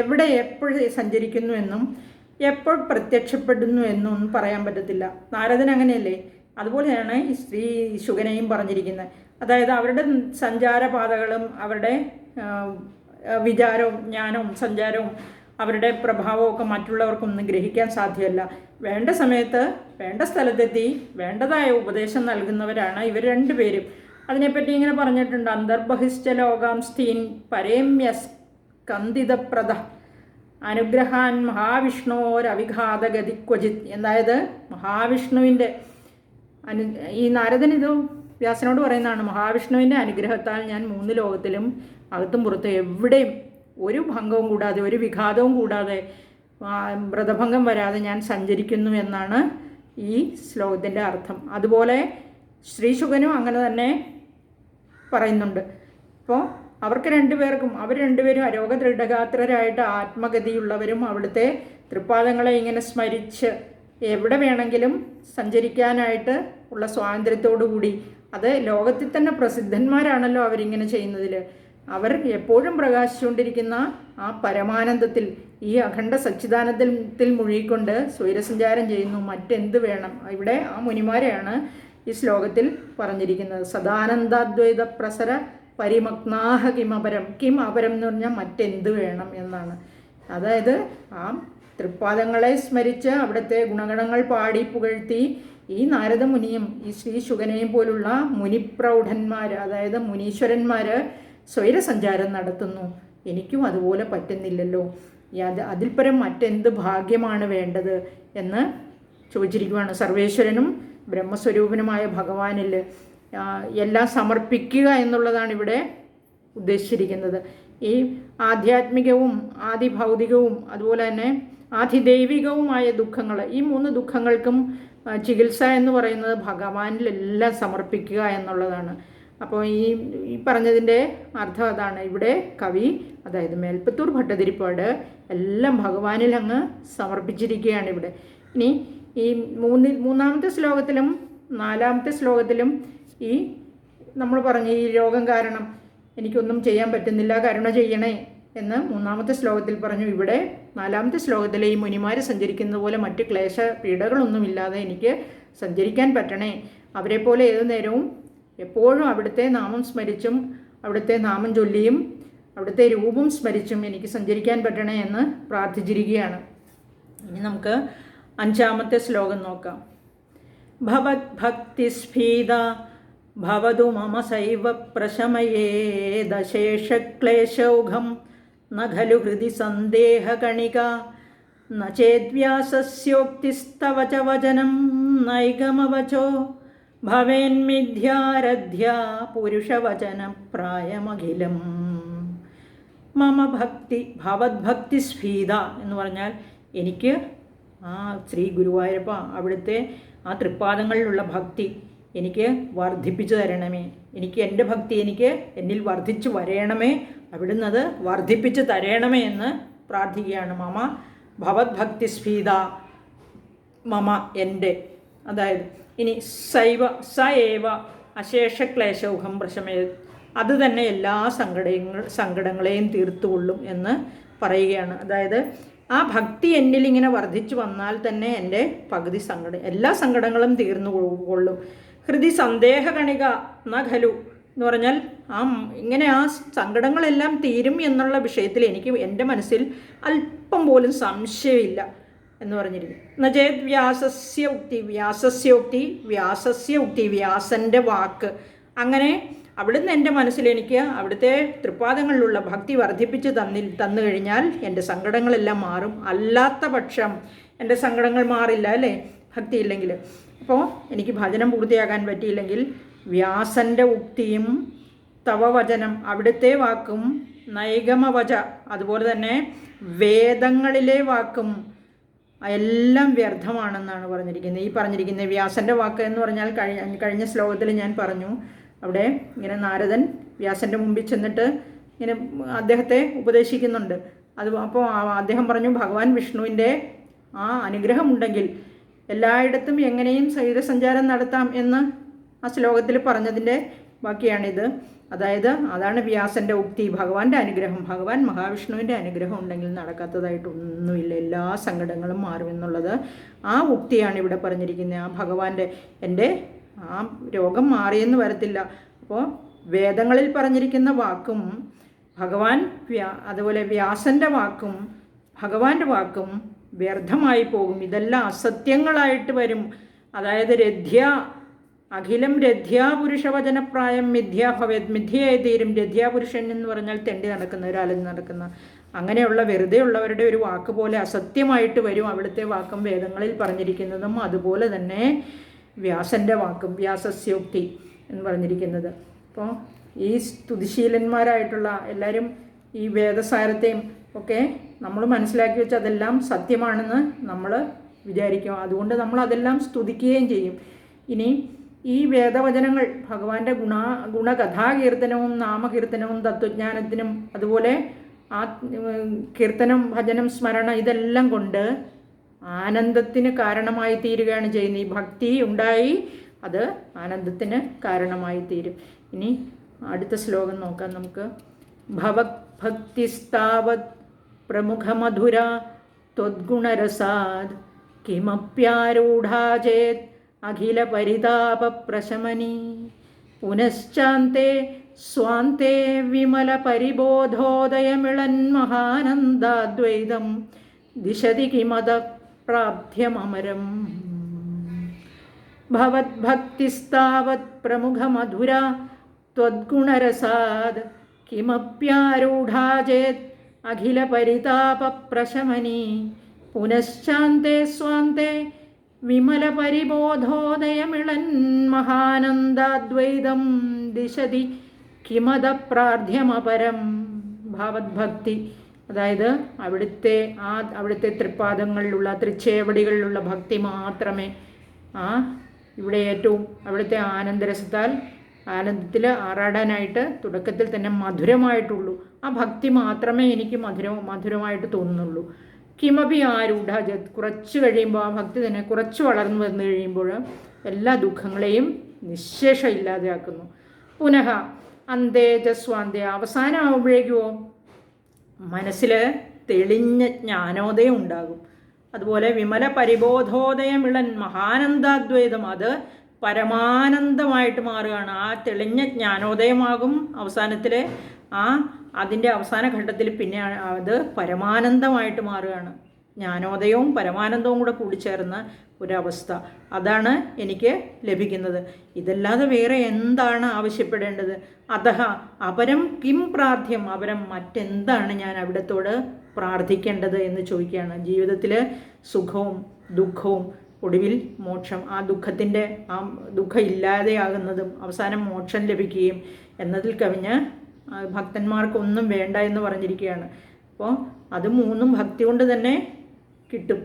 S1: എവിടെ എപ്പോഴും സഞ്ചരിക്കുന്നു എന്നും എപ്പോൾ പ്രത്യക്ഷപ്പെടുന്നു എന്നും പറയാൻ പറ്റത്തില്ല. നാരദൻ അങ്ങനെയല്ലേ, അതുപോലെയാണ് ഈ ശ്രീശുകനെയും പറഞ്ഞിരിക്കുന്നത്. അതായത് അവരുടെ സഞ്ചാരപാതകളും അവരുടെ വിചാരവും ജ്ഞാനവും സഞ്ചാരവും അവരുടെ പ്രഭാവമൊക്കെ മറ്റുള്ളവർക്കൊന്നും ഗ്രഹിക്കാൻ സാധ്യമല്ല. വേണ്ട സമയത്ത് വേണ്ട സ്ഥലത്തെത്തി വേണ്ടതായ ഉപദേശം നൽകുന്നവരാണ് ഇവർ രണ്ടുപേരും. അതിനെപ്പറ്റി ഇങ്ങനെ പറഞ്ഞിട്ടുണ്ട്. അന്തർബഹിശ്ച ലോകാംസ്ഥീൻ പരേമ്യസ് കന്ദിതപ്രദ അനുഗ്രഹാൻ മഹാവിഷ്ണോരവിഘാതഗതി ക്വചിത്. അതായത് മഹാവിഷ്ണുവിൻ്റെ ഈ നാരദൻ ഇത് വ്യാസനോട് പറയുന്നതാണ്. മഹാവിഷ്ണുവിൻ്റെ അനുഗ്രഹത്താൽ ഞാൻ 3 ലോകത്തിലും അകത്തും പുറത്തും എവിടെയും ഒരു ഭംഗവും കൂടാതെ ഒരു വിഘാതവും കൂടാതെ വ്രതഭംഗം വരാതെ ഞാൻ സഞ്ചരിക്കുന്നു എന്നാണ് ഈ ശ്ലോകത്തിൻ്റെ അർത്ഥം. അതുപോലെ ശ്രീശുകനും അങ്ങനെ തന്നെ പറയുന്നുണ്ട്. അപ്പോൾ അവർക്ക് രണ്ടുപേർക്കും അവർ രണ്ടുപേരും അരോഗദൃഢഗാത്രരായിട്ട് ആത്മഗതിയുള്ളവരും അവിടുത്തെ തൃപ്പാദങ്ങളെ ഇങ്ങനെ സ്മരിച്ച് എവിടെ വേണമെങ്കിലും സഞ്ചരിക്കാനായിട്ട് ഉള്ള സ്വാതന്ത്ര്യത്തോടു കൂടി, അത് ലോകത്തിൽ തന്നെ പ്രസിദ്ധന്മാരാണല്ലോ അവരിങ്ങനെ ചെയ്യുന്നതിൽ. അവർ എപ്പോഴും പ്രകാശിച്ചുകൊണ്ടിരിക്കുന്ന ആ പരമാനന്ദത്തിൽ ഈ അഖണ്ഡ സച്ചിദാനന്ദത്തിൽ മുഴുകിക്കൊണ്ട് സ്വൈരസഞ്ചാരം ചെയ്യുന്നു. മറ്റെന്ത് വേണം? ഇവിടെ ആ മുനിമാരെയാണ് ഈ ശ്ലോകത്തിൽ പറഞ്ഞിരിക്കുന്നത്. സദാനന്ദാദ്വൈത പ്രസര പരിമഗ്നാഹ കിമപരം. കിം അപരം എന്ന് പറഞ്ഞാൽ മറ്റെന്ത് വേണം എന്നാണ്. അതായത് ആ തൃപ്പാദങ്ങളെ സ്മരിച്ച് അവിടുത്തെ ഗുണഗണങ്ങൾ പാടി പുകഴ്ത്തി ഈ നാരദമുനിയും ഈ ശ്രീശുകനെയും പോലുള്ള മുനിപ്രൗഢന്മാർ, അതായത് മുനീശ്വരന്മാർ സ്വൈരസഞ്ചാരം നടത്തുന്നു. എനിക്കും അതുപോലെ പറ്റുന്നില്ലല്ലോ, അതിൽപ്പരം മറ്റെന്ത് ഭാഗ്യമാണ് വേണ്ടത് എന്ന് ചോദിച്ചിരിക്കുകയാണ്. സർവേശ്വരനും ബ്രഹ്മസ്വരൂപനുമായ ഭഗവാനിൽ എല്ലാം സമർപ്പിക്കുക എന്നുള്ളതാണ് ഇവിടെ ഉദ്ദേശിച്ചിരിക്കുന്നത്. ഈ ആധ്യാത്മികവും ആദിഭൗതികവും അതുപോലെ തന്നെ ആധിദൈവികവുമായ ദുഃഖങ്ങൾ, ഈ 3 ദുഃഖങ്ങൾക്കും ചികിത്സ എന്ന് പറയുന്നത് ഭഗവാനിലെല്ലാം സമർപ്പിക്കുക എന്നുള്ളതാണ്. അപ്പോൾ ഈ പറഞ്ഞതിൻ്റെ അർത്ഥം അതാണ്. ഇവിടെ കവി, അതായത് മേൽപ്പത്തൂർ ഭട്ടതിരിപ്പാട്, എല്ലാം ഭഗവാനിൽ അങ്ങ് സമർപ്പിച്ചിരിക്കുകയാണ് ഇവിടെ. ഇനി ഈ മൂന്നാമത്തെ ശ്ലോകത്തിലും 4ാമത്തെ ശ്ലോകത്തിലും ഈ നമ്മൾ പറഞ്ഞ ഈ രോഗം കാരണം എനിക്കൊന്നും ചെയ്യാൻ പറ്റുന്നില്ല, കരുണ ചെയ്യണേ എന്ന് 3ാമത്തെ ശ്ലോകത്തിൽ പറഞ്ഞു. ഇവിടെ 4ാമത്തെ ശ്ലോകത്തിലെ ഈ മുനിമാർ സഞ്ചരിക്കുന്നത് പോലെ മറ്റ് ക്ലേശ പീഡകളൊന്നുമില്ലാതെ എനിക്ക് സഞ്ചരിക്കാൻ പറ്റണേ, അവരെ പോലെ ഏതു നേരവും എപ്പോഴും അവിടുത്തെ നാമം സ്മരിച്ചും അവിടുത്തെ നാമം ചൊല്ലിയും അവിടുത്തെ രൂപം സ്മരിച്ചും എനിക്ക് സഞ്ചരിക്കാൻ പറ്റണേ എന്ന് പ്രാർത്ഥിച്ചിരിക്കുകയാണ്. ഇനി നമുക്ക് 5ാമത്തെ ശ്ലോകം നോക്കാം. ഭവത് ഭക്തിസ്ഫീത ഭവതു മമ സൈവ പ്രശമയേ ദശേഷക്ലേശൗഘം ന ഖലു ഹൃദി സന്ദേഹകണിക ന ചേദ്വ്യാസസ്യോക്തിസ്തവ ച വചനം നൈഗമവചോ ഭവേന്മിഥ്യാരധ്യ പുരുഷവചന പ്രായമഖിലം. മമ ഭക്തി ഭവദ്ഭക്തി സ്ഫീത എന്ന് പറഞ്ഞാൽ എനിക്ക് ശ്രീ ഗുരുവായൂരപ്പ അവിടുത്തെ ആ തൃപ്പാദങ്ങളിലുള്ള ഭക്തി എനിക്ക് വർദ്ധിപ്പിച്ചു തരണമേ, എനിക്ക് എൻ്റെ ഭക്തി എന്നിൽ വർദ്ധിച്ചു വരയണമേ, അവിടുന്ന് അത് വർദ്ധിപ്പിച്ച് തരയണമേ എന്ന് പ്രാർത്ഥിക്കുകയാണ്. മമ ഭവദ്ഭക്തി സ്ഫീത, മമ എൻ്റെ, അതായത് ഇനി സ ഏവ അശേഷക്ലേശൗഹം പ്രശമേ, അത് തന്നെ എല്ലാ സങ്കടങ്ങളെയും തീർത്തുകൊള്ളും എന്ന് പറയുകയാണ്. അതായത് ആ ഭക്തി എന്നിൽ ഇങ്ങനെ വർദ്ധിച്ചു വന്നാൽ തന്നെ എൻ്റെ പകുതി എല്ലാ സങ്കടങ്ങളും തീർന്നു കൊള്ളും. ഹൃദി സന്ദേഹകണിക ന ഖലു എന്ന് പറഞ്ഞാൽ ഇങ്ങനെ ആ സങ്കടങ്ങളെല്ലാം തീരും എന്നുള്ള വിഷയത്തിൽ എനിക്ക് എൻ്റെ മനസ്സിൽ അല്പം പോലും സംശയമില്ല എന്ന് പറഞ്ഞിരിക്കും. നചേത് വ്യാസസ്യ ഉക്തി വ്യാസൻ്റെ വാക്ക്, അങ്ങനെ അവിടുന്ന് എൻ്റെ മനസ്സിൽ എനിക്ക് അവിടുത്തെ തൃപ്പാദങ്ങളിലുള്ള ഭക്തി വർദ്ധിപ്പിച്ച് തന്നു കഴിഞ്ഞാൽ എൻ്റെ സങ്കടങ്ങളെല്ലാം മാറും. അല്ലാത്ത പക്ഷം എൻ്റെ സങ്കടങ്ങൾ മാറില്ല അല്ലേ, ഭക്തി ഇല്ലെങ്കിൽ. അപ്പോൾ എനിക്ക് ഭജനം പൂർത്തിയാക്കാൻ പറ്റിയില്ലെങ്കിൽ വ്യാസൻ്റെ ഉക്തിയും തവ വചനം അവിടുത്തെ വാക്കും നൈഗമവച അതുപോലെ തന്നെ വേദങ്ങളിലെ വാക്കും എല്ലാം വ്യർത്ഥമാണെന്നാണ് പറഞ്ഞിരിക്കുന്നത്. ഈ പറഞ്ഞിരിക്കുന്നത് വ്യാസൻ്റെ വാക്ക് എന്ന് പറഞ്ഞാൽ കഴിഞ്ഞ ശ്ലോകത്തിൽ ഞാൻ പറഞ്ഞു, അവിടെ ഇങ്ങനെ നാരദൻ വ്യാസൻ്റെ മുമ്പിൽ ചെന്നിട്ട് ഇങ്ങനെ അദ്ദേഹത്തെ ഉപദേശിക്കുന്നുണ്ട്. അപ്പോൾ അദ്ദേഹം പറഞ്ഞു ഭഗവാൻ വിഷ്ണുവിൻ്റെ ആ അനുഗ്രഹമുണ്ടെങ്കിൽ എല്ലായിടത്തും എങ്ങനെയും ശരീരസഞ്ചാരം നടത്താം എന്ന് ആ ശ്ലോകത്തിൽ പറഞ്ഞതിൻ്റെ ബാക്കിയാണിത്. അതായത് അതാണ് വ്യാസൻ്റെ ഉക്തി, ഭഗവാന്റെ അനുഗ്രഹം, ഭഗവാൻ മഹാവിഷ്ണുവിൻ്റെ അനുഗ്രഹം ഉണ്ടെങ്കിൽ നടക്കാത്തതായിട്ടൊന്നുമില്ല, എല്ലാ സങ്കടങ്ങളും മാറുമെന്നുള്ളത് ആ ഉക്തിയാണ് ഇവിടെ പറഞ്ഞിരിക്കുന്നത്. ആ ഭഗവാന്റെ എൻ്റെ ആ രോഗം മാറിയെന്ന് വരത്തില്ല. അപ്പോൾ വേദങ്ങളിൽ പറഞ്ഞിരിക്കുന്ന വാക്കും ഭഗവാൻ അതുപോലെ വ്യാസൻ്റെ വാക്കും ഭഗവാന്റെ വാക്കും വ്യർത്ഥമായി പോകും, ഇതെല്ലാം അസത്യങ്ങളായിട്ട് വരും. അതായത് അഖിലം പുരുഷവചനപ്രായം മിഥ്യാഭവേത്, മിഥ്യയായി തീരും. രഥ്യാപുരുഷൻ എന്ന് പറഞ്ഞാൽ തെണ്ടി നടക്കുന്ന, ഒരലഞ്ഞ് നടക്കുന്ന, അങ്ങനെയുള്ള വെറുതെ ഉള്ളവരുടെ ഒരു വാക്ക് പോലെ അസത്യമായിട്ട് വരും അവിടുത്തെ വാക്കും വേദങ്ങളിൽ പറഞ്ഞിരിക്കുന്നതും. അതുപോലെ തന്നെ വ്യാസൻ്റെ വാക്കും വ്യാസസ്യോക്തി എന്ന് പറഞ്ഞിരിക്കുന്നത്. അപ്പോൾ ഈ സ്തുതിശീലന്മാരായിട്ടുള്ള എല്ലാവരും ഈ വേദസാരത്തെയും ഒക്കെ നമ്മൾ മനസ്സിലാക്കി വെച്ച് അതെല്ലാം സത്യമാണെന്ന് നമ്മൾ വിചാരിക്കും. അതുകൊണ്ട് നമ്മൾ അതെല്ലാം സ്തുതിക്കുകയും ചെയ്യും. ഇനി ഈ വേദവചനങ്ങൾ ഭഗവാന്റെ ഗുണകഥാകീർത്തനവും നാമകീർത്തനവും തത്വജ്ഞാനത്തിനും അതുപോലെ ആ കീർത്തനം ഭജനം സ്മരണ ഇതെല്ലാം കൊണ്ട് ആനന്ദത്തിന് കാരണമായി തീരുകയാണ് ചെയ്യുന്നത്. ഈ ഭക്തി ഉണ്ടായി അത് ആനന്ദത്തിന് കാരണമായി തീരും. ഇനി അടുത്ത ശ്ലോകം നോക്കാം നമുക്ക്. ഭവഭക്തിസ്താവത് പ്രമുഖമധുര ത്വദ്ഗുണരസാദ് കിമപ്യാരൂഢാചേത് അഖില പരിതാപ പ്രശമനി പുനശ്ചാന്തെ സ്വാന്തെ വിമല പരിബോധോദയമിളൻ മഹാനന്ദാദ്വൈതം ദിശതി കിമത പ്രാപ്ധ്യമമരം. ഭവദ്ഭക്തിസ്താവത് പ്രമുഖമധുര ത്വദ്ഗുണരസാദ് കിമപ്യാരൂഢാചേത് അഖില പരിതാപ പ്രശമനി പുനശ്ചാന്തെ സ്വാന്തെ വിമല പരിബോധോദയമിളൻ മഹാനന്ദാദ്വൈതം ദിശതി കിമത പ്രാർത്ഥ്യമപരം ഭവദ്ഭക്തി. അതായത് അവിടുത്തെ തൃപ്പാദങ്ങളിലുള്ള തൃച്ചേവടികളിലുള്ള ഭക്തി മാത്രമേ ഇവിടെ ഏറ്റവും അവിടുത്തെ ആനന്ദത്തിൽ ആറാടാനായിട്ട് തുടക്കത്തിൽ തന്നെ മധുരമായിട്ടുള്ളൂ. ആ ഭക്തി മാത്രമേ എനിക്ക് മധുരമായിട്ട് തോന്നുന്നുള്ളൂ. കിമപി ആരൂഢ കുറച്ച് കഴിയുമ്പോൾ ആ ഭക്തി തന്നെ കുറച്ച് വളർന്നു വന്നു കഴിയുമ്പോൾ എല്ലാ ദുഃഖങ്ങളെയും നിശേഷം ഇല്ലാതെയാക്കുന്നു. പുനഃ അന്തേജസ്വാന്ത അവസാനമാകുമ്പോഴേക്കുമോ മനസ്സിൽ തെളിഞ്ഞ ജ്ഞാനോദയം ഉണ്ടാകും. അതുപോലെ വിമല പരിബോധോദയമിളൻ മഹാനന്ദാദ്വൈതം, അത് പരമാനന്ദമായിട്ട് മാറുകയാണ്. ആ തെളിഞ്ഞ ജ്ഞാനോദയമാകും അവസാനത്തിൽ. അതിൻ്റെ അവസാന ഘട്ടത്തിൽ പിന്നെ അത് പരമാനന്ദമായിട്ട് മാറുകയാണ്. ജ്ഞാനോദയവും പരമാനന്ദവും കൂടെ കൂടിച്ചേർന്ന ഒരവസ്ഥ, അതാണ് എനിക്ക് ലഭിക്കുന്നത്. ഇതല്ലാതെ വേറെ എന്താണ് ആവശ്യപ്പെടേണ്ടത്? അതഹ അപരം കിം പ്രാർത്ഥ്യം, അപരം മറ്റെന്താണ് ഞാൻ അവിടത്തോട് പ്രാർത്ഥിക്കേണ്ടത് എന്ന് ചോദിക്കുകയാണ്. ജീവിതത്തിൽ സുഖവും ദുഃഖവും ഒടുവിൽ മോക്ഷം, ആ ദുഃഖം ഇല്ലാതെയാകുന്നതും അവസാനം മോക്ഷം ലഭിക്കുകയും എന്നതിൽ കവിഞ്ഞ് ഭക്തന്മാർക്കൊന്നും വേണ്ട എന്ന് പറഞ്ഞിരിക്കുകയാണ്. അപ്പോൾ അത് മൂന്നും ഭക്തി കൊണ്ട് തന്നെ കിട്ടും.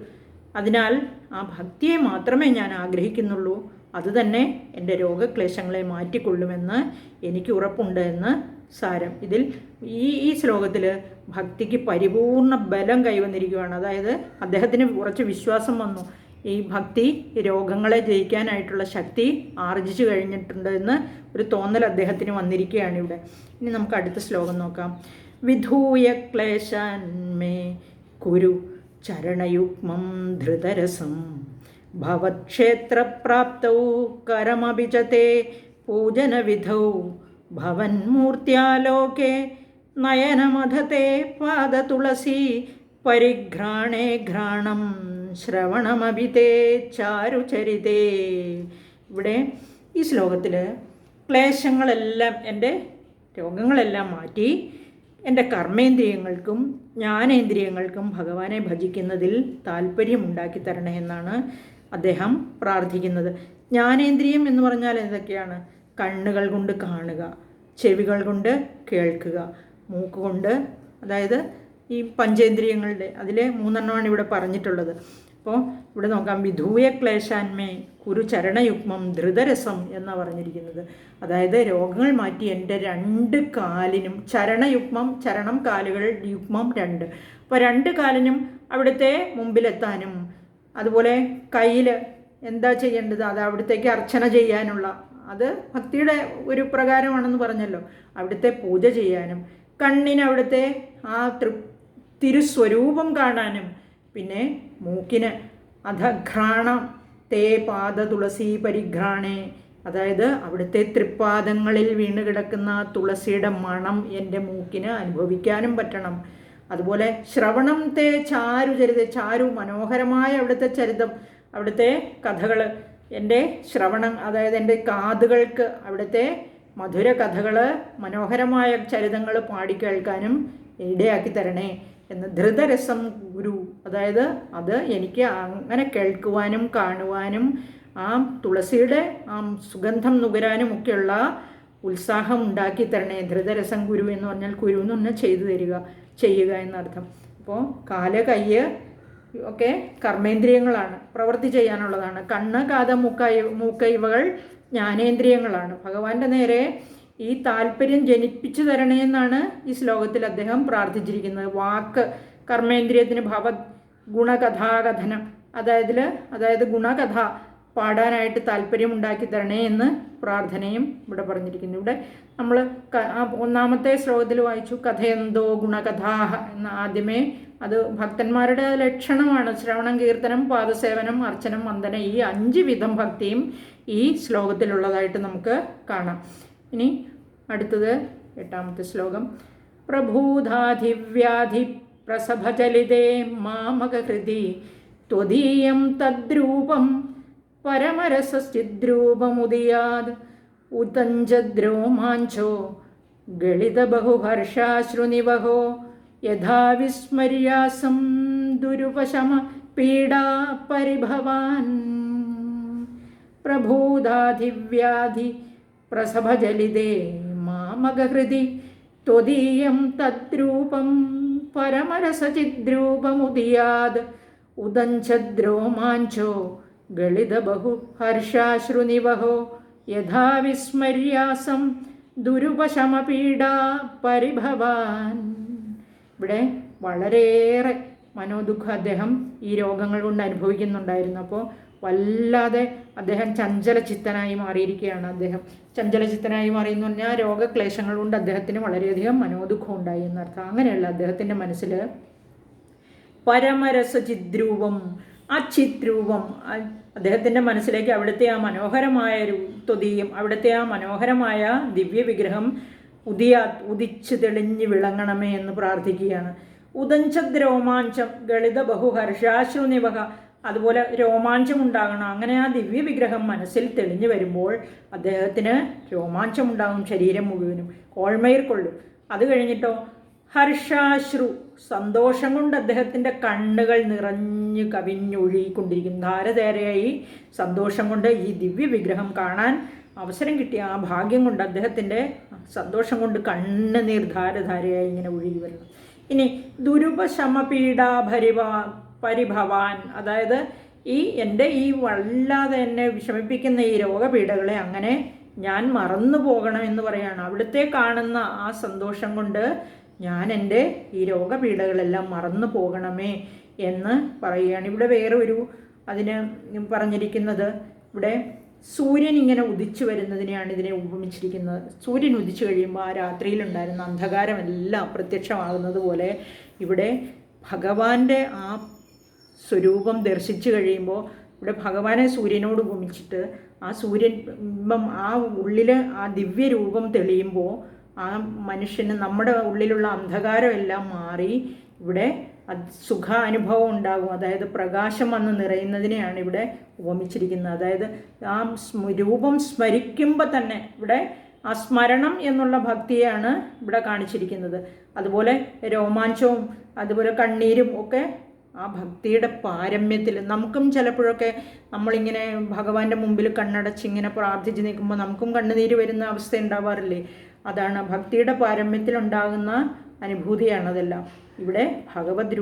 S1: അതിനാൽ ആ ഭക്തിയെ മാത്രമേ ഞാൻ ആഗ്രഹിക്കുന്നുള്ളൂ. അതുതന്നെ എൻ്റെ രോഗക്ലേശങ്ങളെ മാറ്റിക്കൊള്ളുമെന്ന് എനിക്ക് ഉറപ്പുണ്ട് എന്ന് സാരം. ഈ ശ്ലോകത്തിൽ ഭക്തിക്ക് പരിപൂർണ ബലം കൈവന്നിരിക്കുകയാണ്. അതായത് അദ്ദേഹത്തിന് കുറച്ച് വിശ്വാസം വന്നു. ഈ ഭക്തി രോഗങ്ങളെ ജയിക്കാനായിട്ടുള്ള ശക്തി ആർജിച്ചു കഴിഞ്ഞിട്ടുണ്ട് എന്ന് ഒരു തോന്നൽ അദ്ദേഹത്തിന് വന്നിരിക്കുകയാണ് ഇവിടെ. ഇനി നമുക്ക് അടുത്ത ശ്ലോകം നോക്കാം. വിധൂയ ക്ലേശാന്മേ കുരു ചരണയുഗ്മം ധൃതരസം ഭവക്ഷേത്രപ്രാപ്തൗ കരമഭിജത്തെ പൂജനവിധൗ ഭവന്മൂർത്തിയാലോകേ നയനമധത്തെ പാദതുളസി പരിഘ്രാണേ ഘ്രാണം ശ്രവണമഭിതേ ചാരുചരിതേ. ഇവിടെ ഈ ശ്ലോകത്തിൽ ക്ലേശങ്ങളെല്ലാം, എൻ്റെ രോഗങ്ങളെല്ലാം മാറ്റി എൻ്റെ കർമ്മേന്ദ്രിയങ്ങൾക്കും ജ്ഞാനേന്ദ്രിയങ്ങൾക്കും ഭഗവാനെ ഭജിക്കുന്നതിൽ താല്പര്യമുണ്ടാക്കി തരണേ എന്നാണ് അദ്ദേഹം പ്രാർത്ഥിക്കുന്നത്. ജ്ഞാനേന്ദ്രിയം എന്ന് പറഞ്ഞാൽ എന്തൊക്കെയാണ്? കണ്ണുകൾ കൊണ്ട് കാണുക, ചെവികൾ കൊണ്ട് കേൾക്കുക, മൂക്കുകൊണ്ട്, അതായത് ഈ പഞ്ചേന്ദ്രിയങ്ങളുടെ അതിലെ 3 ഇവിടെ പറഞ്ഞിട്ടുള്ളത്. അപ്പോൾ ഇവിടെ നോക്കാം. വിധൂയ ക്ലേശാന്മേ കുരു ചരണയുഗ്മം ധൃതരസം എന്നാണ് പറഞ്ഞിരിക്കുന്നത്. അതായത് രോഗങ്ങൾ മാറ്റി എൻ്റെ 2 കാലിനും, ചരണയുഗ്മം, ചരണം കാലുകൾ, യുഗ്മം 2, അപ്പോൾ 2 കാലിനും അവിടുത്തെ മുമ്പിലെത്താനും, അതുപോലെ കയ്യിൽ എന്താ ചെയ്യേണ്ടത് അത് അവിടത്തേക്ക് അർച്ചന ചെയ്യാനുള്ള, അത് ഭക്തിയുടെ ഒരു പ്രകാരമാണെന്ന് പറഞ്ഞല്ലോ, അവിടുത്തെ പൂജ ചെയ്യാനും, കണ്ണിന് അവിടുത്തെ ആ തിരുസ്വരൂപം കാണാനും, പിന്നെ മൂക്കിന് അധഘ്രാണം തേ പാദ തുളസി പരിഘ്രാണേ, അതായത് അവിടുത്തെ തൃപ്പാദങ്ങളിൽ വീണ് കിടക്കുന്ന തുളസിയുടെ മണം എൻ്റെ മൂക്കിന് അനുഭവിക്കാനും പറ്റണം. അതുപോലെ ശ്രവണം തേ ചാരുചരിത, ചാരു മനോഹരമായ അവിടുത്തെ ചരിതം, അവിടുത്തെ കഥകൾ എൻ്റെ ശ്രവണം, അതായത് എൻ്റെ കാതുകൾക്ക് അവിടുത്തെ മധുര കഥകൾ, മനോഹരമായ ചരിതങ്ങൾ പാടിക്കേൾക്കാനും ഇടയാക്കി തരണേ എന്ന്. ധൃതരസം ഗുരു, അതായത് അത് എനിക്ക് അങ്ങനെ കേൾക്കുവാനും കാണുവാനും ആ തുളസിയുടെ ആ സുഗന്ധം നുകരാനും ഒക്കെയുള്ള ഉത്സാഹം ഉണ്ടാക്കി തരണേ. ധൃതരസം ഗുരു എന്ന് പറഞ്ഞാൽ കുരു എന്ന് പറഞ്ഞാൽ ചെയ്യുക എന്നർത്ഥം. അപ്പോൾ കാല്, കയ്യ് ഒക്കെ കർമ്മേന്ദ്രിയങ്ങളാണ്, പ്രവൃത്തി ചെയ്യാനുള്ളതാണ്. കണ്ണ്, കാത്, മൂക്ക് ഇവകൾ ജ്ഞാനേന്ദ്രിയങ്ങളാണ്. ഭഗവാന്റെ നേരെ ഈ താല്പര്യം ജനിപ്പിച്ചു തരണേ എന്നാണ് ഈ ശ്ലോകത്തിൽ അദ്ദേഹം പ്രാർത്ഥിച്ചിരിക്കുന്നത്. വാക്ക് കർമ്മേന്ദ്രിയത്തിന് ഗുണകഥാകഥനം, അതായത് ഗുണകഥ പാടാനായിട്ട് താല്പര്യം ഉണ്ടാക്കി തരണേ എന്ന് പ്രാർത്ഥനയും ഇവിടെ പറഞ്ഞിരിക്കുന്നു. ഇവിടെ നമ്മൾ 1ാമത്തെ ശ്ലോകത്തിൽ വായിച്ചു കഥയെന്തോ ഗുണകഥാഹ എന്ന്. ആദ്യമേ അത് ഭക്തന്മാരുടെ ലക്ഷണമാണ്. ശ്രവണം, കീർത്തനം, പാദസേവനം, അർച്ചനം, വന്ദനം, ഈ 5 വിധം ഭക്തിയും ഈ ശ്ലോകത്തിലുള്ളതായിട്ട് നമുക്ക് കാണാം. ഇനി അടുത്തത് 8ാമത്തെ ശ്ലോകം. പ്രഭൂതാധിവ്യാധി പ്രസഭചലിതേ മാമകഹൃതി ത്വദീയം തദ്രൂപം പരമരസചിദ്രൂപമുദിയാത് ഉതഞ്ചദ്രോമാഞ്ചോ ഗളിതബഹുഹർഷാശ്രുനിവഹോ യഥാ വിസ്മര്യാസം ദുരുപശമ പീഡാ പരിഭവാൻ. പ്രഭൂതാധിവ്യാധി പ്രസഭജലിതേ മാമകഹൃതി ത്വദീയം തദ്രൂപം പരമരസചിദ്രൂപമുദിയാത് ഉദഞ്ചദ്രോമാഞ്ചോ ഗളിതബഹു ഹർഷാശ്രുനിവഹോ യഥാ വിസ്മര്യാസം ദുരുപശമപീഡാ പരിഭവാൻ. ഇവിടെ വളരെയേറെ മനോദുഃഖം അദ്ദേഹം ഈ രോഗങ്ങൾ കൊണ്ട് അനുഭവിക്കുന്നുണ്ടായിരുന്നു. അപ്പോൾ വല്ലാതെ അദ്ദേഹം ചഞ്ചലചിത്തനായി മാറിയിരിക്കുകയാണ്. അദ്ദേഹം ചഞ്ചലചിത്തനായി മാറിയെന്ന് പറഞ്ഞാൽ രോഗക്ലേശങ്ങൾ കൊണ്ട് അദ്ദേഹത്തിന് വളരെയധികം മനോദുഃഖം ഉണ്ടായി എന്നർത്ഥം. അങ്ങനെയല്ല, അദ്ദേഹത്തിൻ്റെ മനസ്സിൽ പരമരസചിദ്രൂപം, ആ ചിദ്രൂപം, അദ്ദേഹത്തിൻ്റെ മനസ്സിലേക്ക് അവിടുത്തെ ആ മനോഹരമായ ത്വദീയം, അവിടുത്തെ ആ മനോഹരമായ ദിവ്യവിഗ്രഹം ഉദിച്ച് തെളിഞ്ഞ് വിളങ്ങണമേ എന്ന് പ്രാർത്ഥിക്കുകയാണ്. ഉദഞ്ചത് രോമാഞ്ചം ഗളിത ബഹുഹർഷാശ്രുനിവഹ, അതുപോലെ രോമാഞ്ചം ഉണ്ടാകണം. അങ്ങനെ ആ ദിവ്യവിഗ്രഹം മനസ്സിൽ തെളിഞ്ഞു വരുമ്പോൾ അദ്ദേഹത്തിന് രോമാഞ്ചമുണ്ടാകും, ശരീരം മുഴുവനും കോൾമയിർ കൊള്ളും. അത് കഴിഞ്ഞിട്ടോ ഹർഷാശ്രു, സന്തോഷം കൊണ്ട് അദ്ദേഹത്തിൻ്റെ കണ്ണുകൾ നിറഞ്ഞ് കവിഞ്ഞൊഴുകിക്കൊണ്ടിരിക്കും. ധാരധാരയായി സന്തോഷം കൊണ്ട് ഈ ദിവ്യവിഗ്രഹം കാണാൻ അവസരം കിട്ടിയ ആ ഭാഗ്യം കൊണ്ട് അദ്ദേഹത്തിൻ്റെ സന്തോഷം കൊണ്ട് കണ്ണുനീർ ധാരധാരയായി ഇങ്ങനെ ഒഴുകി വരുന്നു. ഇനി പരിഭവാൻ, അതായത് എൻ്റെ ഈ വല്ലാതെ എന്നെ വിഷമിപ്പിക്കുന്ന ഈ രോഗപീഠകളെ അങ്ങനെ ഞാൻ മറന്നു പോകണമെന്ന് പറയാണ്. അവിടുത്തെ കാണുന്ന ആ സന്തോഷം കൊണ്ട് ഞാൻ എൻ്റെ ഈ രോഗപീഠകളെല്ലാം മറന്നു പോകണമേ എന്ന് പറയുകയാണ്. ഇവിടെ വേറെ അതിന് പറഞ്ഞിരിക്കുന്നത്, ഇവിടെ സൂര്യൻ ഇങ്ങനെ ഉദിച്ചു വരുന്നതിനെയാണ് ഇതിനെ ഉപമിച്ചിരിക്കുന്നത്. സൂര്യൻ ഉദിച്ചു കഴിയുമ്പോൾ ആ രാത്രിയിലുണ്ടായിരുന്ന അന്ധകാരമെല്ലാം പ്രത്യക്ഷമാകുന്നത് പോലെ ഇവിടെ ഭഗവാന്റെ ആ സ്വരൂപം ദർശിച്ചു കഴിയുമ്പോൾ ഇവിടെ ഭഗവാനെ സൂര്യനോട് ഉപമിച്ചിട്ട് ആ സൂര്യൻ ആ ഉള്ളിൽ ആ ദിവ്യരൂപം തെളിയുമ്പോൾ ആ മനുഷ്യന് നമ്മുടെ ഉള്ളിലുള്ള അന്ധകാരമെല്ലാം മാറി ഇവിടെ സുഖാനുഭവം ഉണ്ടാകും. അതായത് പ്രകാശം വന്ന് നിറയുന്നതിനെയാണ് ഇവിടെ ഉപമിച്ചിരിക്കുന്നത്. അതായത് ആ രൂപം സ്മരിക്കുമ്പോൾ തന്നെ ഇവിടെ ആ സ്മരണം എന്നുള്ള ഭക്തിയാണ് ഇവിടെ കാണിച്ചിരിക്കുന്നത്. അതുപോലെ രോമാഞ്ചവും അതുപോലെ കണ്ണീരും ഒക്കെ ആ ഭക്തിയുടെ പാരമ്യത്തിൽ നമുക്കും ചിലപ്പോഴൊക്കെ നമ്മളിങ്ങനെ ഭഗവാന്റെ മുമ്പിൽ കണ്ണടച്ചിങ്ങനെ പ്രാർത്ഥിച്ച് നിൽക്കുമ്പോൾ നമുക്കും കണ്ണുനീര് വരുന്ന അവസ്ഥ ഉണ്ടാവാറില്ലേ? അതാണ് ഭക്തിയുടെ പാരമ്യത്തിലുണ്ടാകുന്ന അനുഭൂതിയാണതെല്ലാം. ഇവിടെ ഭഗവത്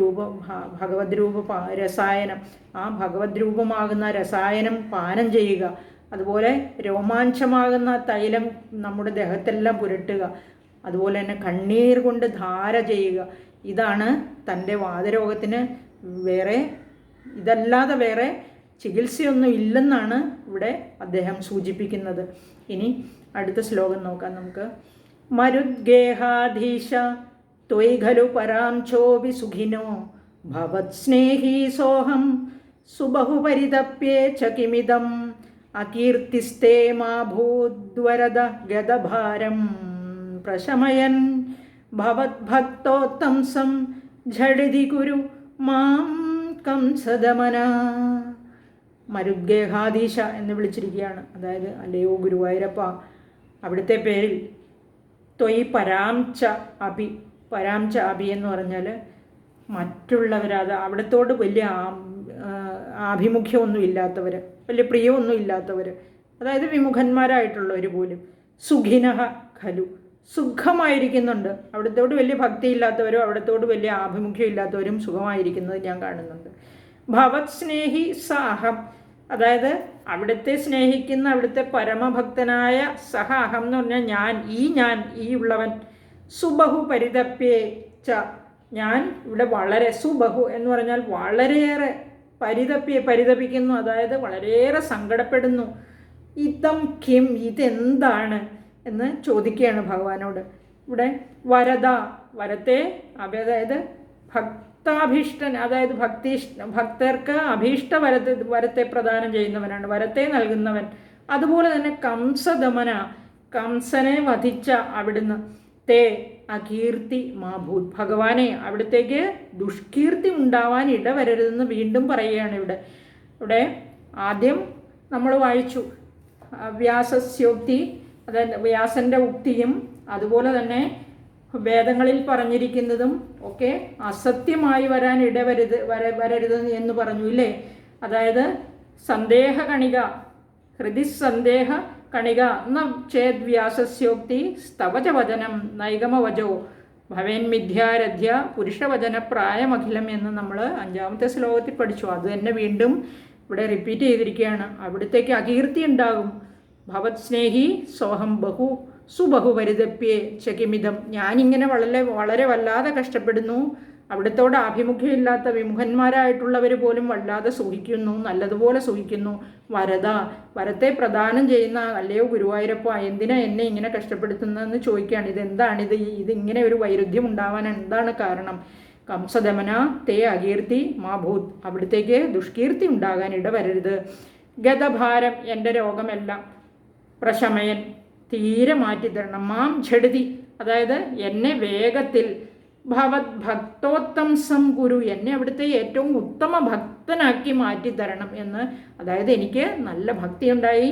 S1: രൂപ രസായനം, ആ ഭഗവത് രൂപമാകുന്ന രസായനം പാനം ചെയ്യുക, അതുപോലെ രോമാഞ്ചമാകുന്ന തൈലം നമ്മുടെ ദേഹത്തെല്ലാം പുരട്ടുക, അതുപോലെ തന്നെ കണ്ണീർ കൊണ്ട് ധാര ചെയ്യുക. ഇതാണ് തൻ്റെ വാതരോഗത്തിന് ഇതല്ലാതെ വേറെ ചികിത്സയൊന്നും ഇല്ലെന്നാണ് ഇവിടെ അദ്ദേഹം സൂചിപ്പിക്കുന്നത്. ഇനി അടുത്ത ശ്ലോകം നോക്കാം നമുക്ക്. മരുദ്ഗേഹാധീശ ത്വയി ഖലു പരാം ചോപി സുഖിനോ ഭവത് സ്നേഹി സോഹം സുബഹുപരിതപ്യേ ച കിമിദം അകീർത്തിസ്തേ മാ ഭൂദ്വരദ ഗദഭാരം പ്രശമയൻ ഭവത് ഭക്തോത്തംസം ഝടിതി കുരു മാം കംസദമന. മരുദ്ഗേഹാധീശ എന്ന് വിളിച്ചിരിക്കുകയാണ്. അതായത് അല്ലയോ ഗുരുവായൂരപ്പ, അവിടുത്തെ പേരിൽ ത്വയി പരാംച അഭി എന്ന് പറഞ്ഞാൽ മറ്റുള്ളവരത് അവിടത്തോട് വലിയ ആഭിമുഖ്യമൊന്നും ഇല്ലാത്തവർ, വലിയ പ്രിയമൊന്നും ഇല്ലാത്തവർ, അതായത് വിമുഖന്മാരായിട്ടുള്ളവർ പോലും സുഖിനഹ ഖലു, സുഖമായിരിക്കുന്നുണ്ട്. അവിടത്തോട് വലിയ ഭക്തിയില്ലാത്തവരും അവിടത്തോട് വലിയ ആഭിമുഖ്യം ഇല്ലാത്തവരും സുഖമായിരിക്കുന്നത് ഞാൻ കാണുന്നുണ്ട്. ഭവത് സ്നേഹി സഹം, അതായത് അവിടുത്തെ സ്നേഹിക്കുന്ന അവിടുത്തെ പരമഭക്തനായ സഹ അഹം എന്ന് പറഞ്ഞാൽ ഞാൻ ഈ ഉള്ളവൻ. സുബഹു പരിതപ്യേ ച, ഞാൻ ഇവിടെ വളരെ, സുബഹു എന്ന് പറഞ്ഞാൽ വളരെയേറെ, പരിതപിക്കുന്നു, അതായത് വളരെയേറെ സങ്കടപ്പെടുന്നു. ഇതം കിം, ഇതെന്താണ് എന്ന് ചോദിക്കുകയാണ് ഭഗവാനോട്. ഇവിടെ വരത്തെ അതായത് ഭക്താഭീഷ്ടൻ, അതായത് ഭക്തർക്ക് അഭീഷ്ട വരത്തെ പ്രദാനം ചെയ്യുന്നവനാണ്, വരത്തെ നൽകുന്നവൻ. അതുപോലെ തന്നെ കംസദമന, കംസനെ വധിച്ച അവിടുന്ന്. തേ അകീർത്തി മാഭൂത്, ഭഗവാനെ അവിടത്തേക്ക് ദുഷ്കീർത്തി ഉണ്ടാവാൻ ഇടവരരുതെന്ന് വീണ്ടും പറയുകയാണ് ഇവിടെ ആദ്യം നമ്മൾ വായിച്ചു വ്യാസസ്യോക്തി, അതായത് വ്യാസൻ്റെ ഉക്തിയും അതുപോലെ തന്നെ വേദങ്ങളിൽ പറഞ്ഞിരിക്കുന്നതും ഒക്കെ അസത്യമായി വരാൻ ഇടവരരുത് എന്ന് പറഞ്ഞു ഇല്ലേ? അതായത് സന്ദേഹകണിക ഹൃദി സന്ദേഹ കണിക ന ചേദ് വ്യാസസ്യോക്തി സ്തവച വചനം നൈഗമവചോ ഭവേൻ മിഥ്യാരഥ്യ പുരുഷവചന പ്രായമഖിലം എന്ന് നമ്മൾ 5ാമത്തെ ശ്ലോകത്തിൽ പഠിച്ചു. അത് തന്നെ വീണ്ടും ഇവിടെ റിപ്പീറ്റ് ചെയ്തിരിക്കുകയാണ്. അവിടത്തേക്ക് അകീർത്തി ഉണ്ടാകും. ഭവത് സ്നേഹി സോഹം ബഹു സുബഹു പരിതപ്യേ ചകിമിതം. ഞാനിങ്ങനെ വളരെ വല്ലാതെ കഷ്ടപ്പെടുന്നു. അവിടത്തോട് ആഭിമുഖ്യമില്ലാത്ത വിമുഖന്മാരായിട്ടുള്ളവർ പോലും വല്ലാതെ സുഖിക്കുന്നു, നല്ലതുപോലെ സുഖിക്കുന്നു. വരത്തെ പ്രദാനം ചെയ്യുന്ന അല്ലയോ ഗുരുവായൂരപ്പ, എന്തിനാ എന്നെ ഇങ്ങനെ കഷ്ടപ്പെടുത്തുന്നതെന്ന് ചോദിക്കുകയാണ്. ഇതിങ്ങനെ ഒരു വൈരുദ്ധ്യം ഉണ്ടാവാൻ എന്താണ് കാരണം? കംസദമന തേ അകീർത്തി മാഭൂത്. അവിടത്തേക്ക് ദുഷ്കീർത്തി ഉണ്ടാകാൻ ഇടവരരുത്. ഗതഭാരം, എൻ്റെ രോഗമെല്ലാം പ്രശമയൻ, തീരെ മാറ്റിത്തരണം. മാം ഝടിതി, അതായത് എന്നെ വേഗത്തിൽ. ഭവത് ഭക്തോത്തംസം ഗുരു, എന്നെ അവിടുത്തെ ഏറ്റവും ഉത്തമ ഭക്തനാക്കി മാറ്റിത്തരണം എന്ന്. അതായത് എനിക്ക് നല്ല ഭക്തി ഉണ്ടായി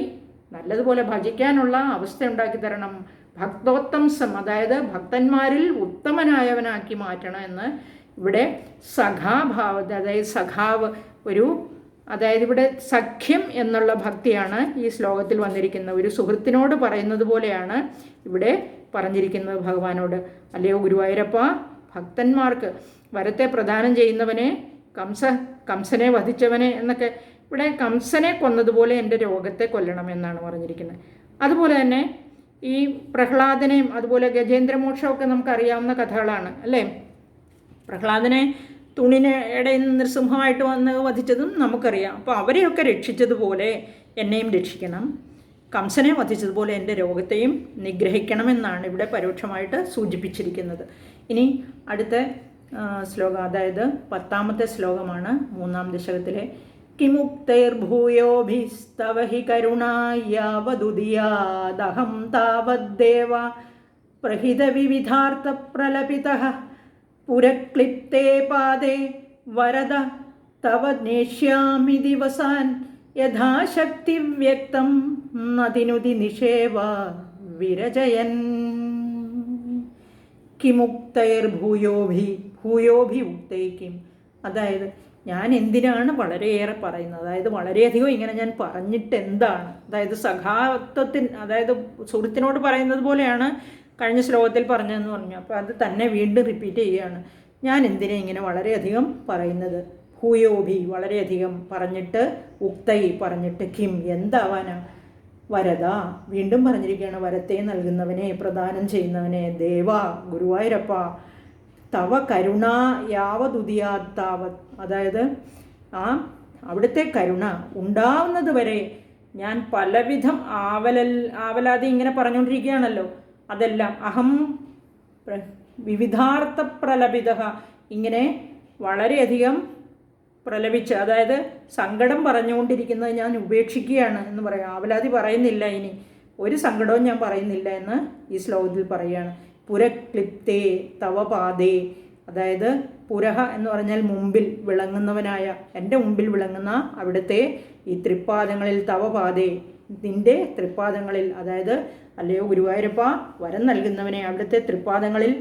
S1: നല്ലതുപോലെ ഭജിക്കാനുള്ള അവസ്ഥ ഉണ്ടാക്കി തരണം. ഭക്തോത്തംസം, അതായത് ഭക്തന്മാരിൽ ഉത്തമനായവനാക്കി മാറ്റണം എന്ന്. ഇവിടെ സഖാഭാവ, അതായത് സഖാവ് അതായത് ഇവിടെ സഖ്യം എന്നുള്ള ഭക്തിയാണ് ഈ ശ്ലോകത്തിൽ വന്നിരിക്കുന്നത്. ഒരു സുഹൃത്തിനോട് പറയുന്നത് പോലെയാണ് ഇവിടെ പറഞ്ഞിരിക്കുന്നത് ഭഗവാനോട്. അല്ലയോ ഗുരുവായൂരപ്പ, ഭക്തന്മാർക്ക് വരത്തെ പ്രദാനം ചെയ്യുന്നവനെ, കംസനെ വധിച്ചവനെ എന്നൊക്കെ. ഇവിടെ കംസനെ കൊന്നതുപോലെ എൻ്റെ രോഗത്തെ കൊല്ലണം എന്നാണ് പറഞ്ഞിരിക്കുന്നത്. അതുപോലെ തന്നെ ഈ പ്രഹ്ലാദനെയും അതുപോലെ ഗജേന്ദ്രമോക്ഷമൊക്കെ നമുക്കറിയാവുന്ന കഥകളാണ് അല്ലേ. പ്രഹ്ലാദനെ തുണിയുടെ നൃസിംഹമായിട്ട് വന്ന് വധിച്ചതും നമുക്കറിയാം. അപ്പോൾ അവരെയൊക്കെ രക്ഷിച്ചതുപോലെ എന്നെയും രക്ഷിക്കണം. കംസനെ വധിച്ചതുപോലെ എൻ്റെ രോഗത്തെയും നിഗ്രഹിക്കണമെന്നാണ് ഇവിടെ പരോക്ഷമായിട്ട് സൂചിപ്പിച്ചിരിക്കുന്നത്. ഇനി അടുത്ത ശ്ലോകം, അതായത് 10ാമത്തെ ശ്ലോകമാണ് 3ാം ദശകത്തിലെ. കിമുക്തൈർഭൂയോഭിസ്തവ ഹി കരുണായാവദുദിയാദഹം താവദ്ദേവ പ്രഹിത വിവിധാർത്ഥ പ്രലപിതഃ പുരക്ലിപ്തേ പാദേ വരദ തവ നേഷ്യാമി ദിവസാൻ യഥാശക്തി വ്യക്തം നദിനുതി നിഷേവ വിരജയൻ. ഭൂയോഭി ഉക്തൈക്കിം, അതായത് ഞാൻ എന്തിനാണ് വളരെയേറെ പറയുന്നത്, അതായത് വളരെയധികം ഇങ്ങനെ ഞാൻ പറഞ്ഞിട്ട് എന്താണ്. അതായത് സഖാത്വത്തിന്, അതായത് സുഹൃത്തിനോട് പറയുന്നത് പോലെയാണ് കഴിഞ്ഞ ശ്ലോകത്തിൽ പറഞ്ഞതെന്ന് പറഞ്ഞു. അപ്പോൾ അത് തന്നെ വീണ്ടും റിപ്പീറ്റ് ചെയ്യുകയാണ്. ഞാൻ എന്തിനാ ഇങ്ങനെ വളരെയധികം പറയുന്നത്? ഭൂയോഭി, വളരെയധികം പറഞ്ഞിട്ട്, ഉക്തൈ പറഞ്ഞിട്ട്, കിം എന്താവാനാ, വരദ വീണ്ടും പറഞ്ഞിരിക്കുകയാണ്. വരത്തെ നൽകുന്നവനെ, പ്രദാനം ചെയ്യുന്നവനെ, ദേവാ ഗുരുവായൂരപ്പ, തവ കരുണ യാവതുദിയാത്താവത്, അതായത് അവിടുത്തെ കരുണ ഉണ്ടാവുന്നത് വരെ ഞാൻ പലവിധം ആവലാതി ഇങ്ങനെ പറഞ്ഞുകൊണ്ടിരിക്കുകയാണല്ലോ. അതെല്ലാം അഹം വിവിധാർത്ഥ പ്രലപിത, ഇങ്ങനെ വളരെയധികം പ്രലപിച്ച്, അതായത് സങ്കടം പറഞ്ഞുകൊണ്ടിരിക്കുന്നത് ഞാൻ ഉപേക്ഷിക്കുകയാണ് എന്ന് പറയാം. ആവലാതി പറയുന്നില്ല, ഇനി ഒരു സങ്കടവും ഞാൻ പറയുന്നില്ല എന്ന് ഈ ശ്ലോകത്തിൽ പറയുകയാണ്. പുരക്ലിപ്തേ തവ പാദേ, അതായത് പുരഹ എന്ന് പറഞ്ഞാൽ മുമ്പിൽ വിളങ്ങുന്നവനായ, എൻ്റെ മുമ്പിൽ വിളങ്ങുന്ന അവിടുത്തെ ഈ തൃപ്പാദങ്ങളിൽ, തവ പാദേ നിൻ്റെ തൃപ്പാദങ്ങളിൽ, അതായത് അല്ലയോ ഗുരുവായൂരപ്പ വരം നൽകുന്നവനെ, അവിടുത്തെ തൃപ്പാദങ്ങളിൽ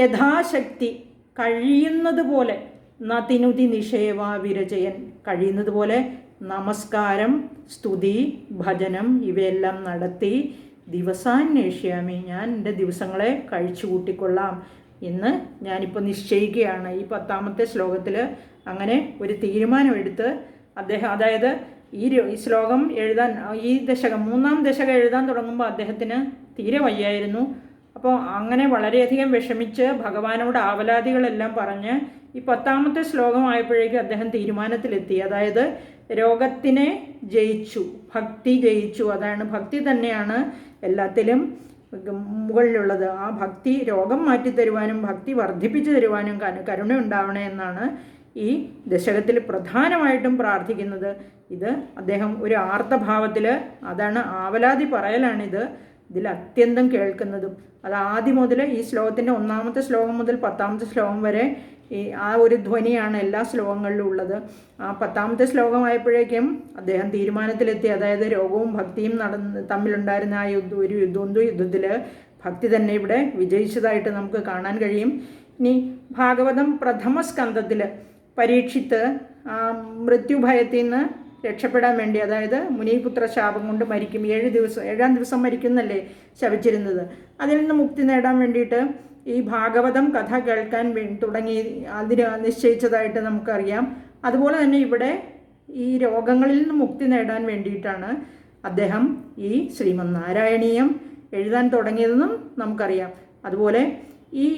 S1: യഥാശക്തി കഴിയുന്നത് പോലെ, നതിനുതി നിഷേവ വിരചയൻ, കഴിയുന്നത് പോലെ നമസ്കാരം, സ്തുതി, ഭജനം ഇവയെല്ലാം നടത്തി ദിവസാന്വേഷ്യാമി, ഞാൻ എൻ്റെ ദിവസങ്ങളെ കഴിച്ചു കൂട്ടിക്കൊള്ളാം എന്ന് ഞാനിപ്പോൾ നിശ്ചയിക്കുകയാണ്. ഈ 10ാമത്തെ ശ്ലോകത്തിൽ അങ്ങനെ ഒരു തീരുമാനമെടുത്ത് അദ്ദേഹം, അതായത് ഈ ശ്ലോകം എഴുതാൻ, ഈ ദശകം 3ാം ദശകം എഴുതാൻ തുടങ്ങുമ്പോൾ അദ്ദേഹത്തിന് തീരെ വയ്യായിരുന്നു. അപ്പോൾ അങ്ങനെ വളരെയധികം വിഷമിച്ച് ഭഗവാനോട് ആവലാതികളെല്ലാം പറഞ്ഞ് ഈ 10ാമത്തെ ശ്ലോകമായപ്പോഴേക്കും അദ്ദേഹം തീരുമാനത്തിലെത്തി. അതായത് രോഗത്തിനെ ജയിച്ചു, ഭക്തി ജയിച്ചു. അതാണ്, ഭക്തി തന്നെയാണ് എല്ലാത്തിലും മുകളിലുള്ളത്. ആ ഭക്തി രോഗം മാറ്റിത്തരുവാനും ഭക്തി വർദ്ധിപ്പിച്ചു തരുവാനും കരുണ ഉണ്ടാവണേ എന്നാണ് ഈ ദശകത്തിൽ പ്രധാനമായിട്ടും പ്രാർത്ഥിക്കുന്നത്. ഇത് അദ്ദേഹം ഒരു ആർത്തഭാവത്തിൽ, അതാണ് ആവലാതി പറയലാണിത് ഇതിൽ അത്യന്തം കേൾക്കുന്നതും. അത് ആദ്യം മുതൽ ഈ ശ്ലോകത്തിൻ്റെ 1ാമത്തെ ശ്ലോകം മുതൽ 10ാമത്തെ ശ്ലോകം വരെ ആ ഒരു ധ്വനിയാണ് എല്ലാ ശ്ലോകങ്ങളിലും ഉള്ളത്. ആ 10ാമത്തെ ശ്ലോകമായപ്പോഴേക്കും അദ്ദേഹം തീരുമാനത്തിലെത്തി. അതായത് രോഗവും ഭക്തിയും തമ്മിലുണ്ടായിരുന്ന ആ യുദ്ധത്തിൽ ഭക്തി തന്നെ ഇവിടെ വിജയിച്ചതായിട്ട് നമുക്ക് കാണാൻ കഴിയും. ഇനി ഭാഗവതം 1ാം സ്കന്ധത്തിൽ പരീക്ഷിത്ത് മൃത്യുഭയത്തിൽ നിന്ന് രക്ഷപ്പെടാൻ വേണ്ടി, അതായത് മുനിപുത്ര ശാപം കൊണ്ട് മരിക്കും, 7 ദിവസം മരിക്കുന്നല്ലേ ശപിച്ചിരുന്നത്, അതിൽ നിന്ന് മുക്തി നേടാൻ വേണ്ടിയിട്ട് ഈ ഭാഗവതം കഥ കേൾക്കാൻ തുടങ്ങി അതിന് നിശ്ചയിച്ചതായിട്ട് നമുക്കറിയാം. അതുപോലെ തന്നെ ഇവിടെ ഈ രോഗങ്ങളിൽ നിന്ന് മുക്തി നേടാൻ വേണ്ടിയിട്ടാണ് അദ്ദേഹം ഈ ശ്രീമദ് നാരായണീയം എഴുതാൻ തുടങ്ങിയതെന്നും നമുക്കറിയാം. അതുപോലെ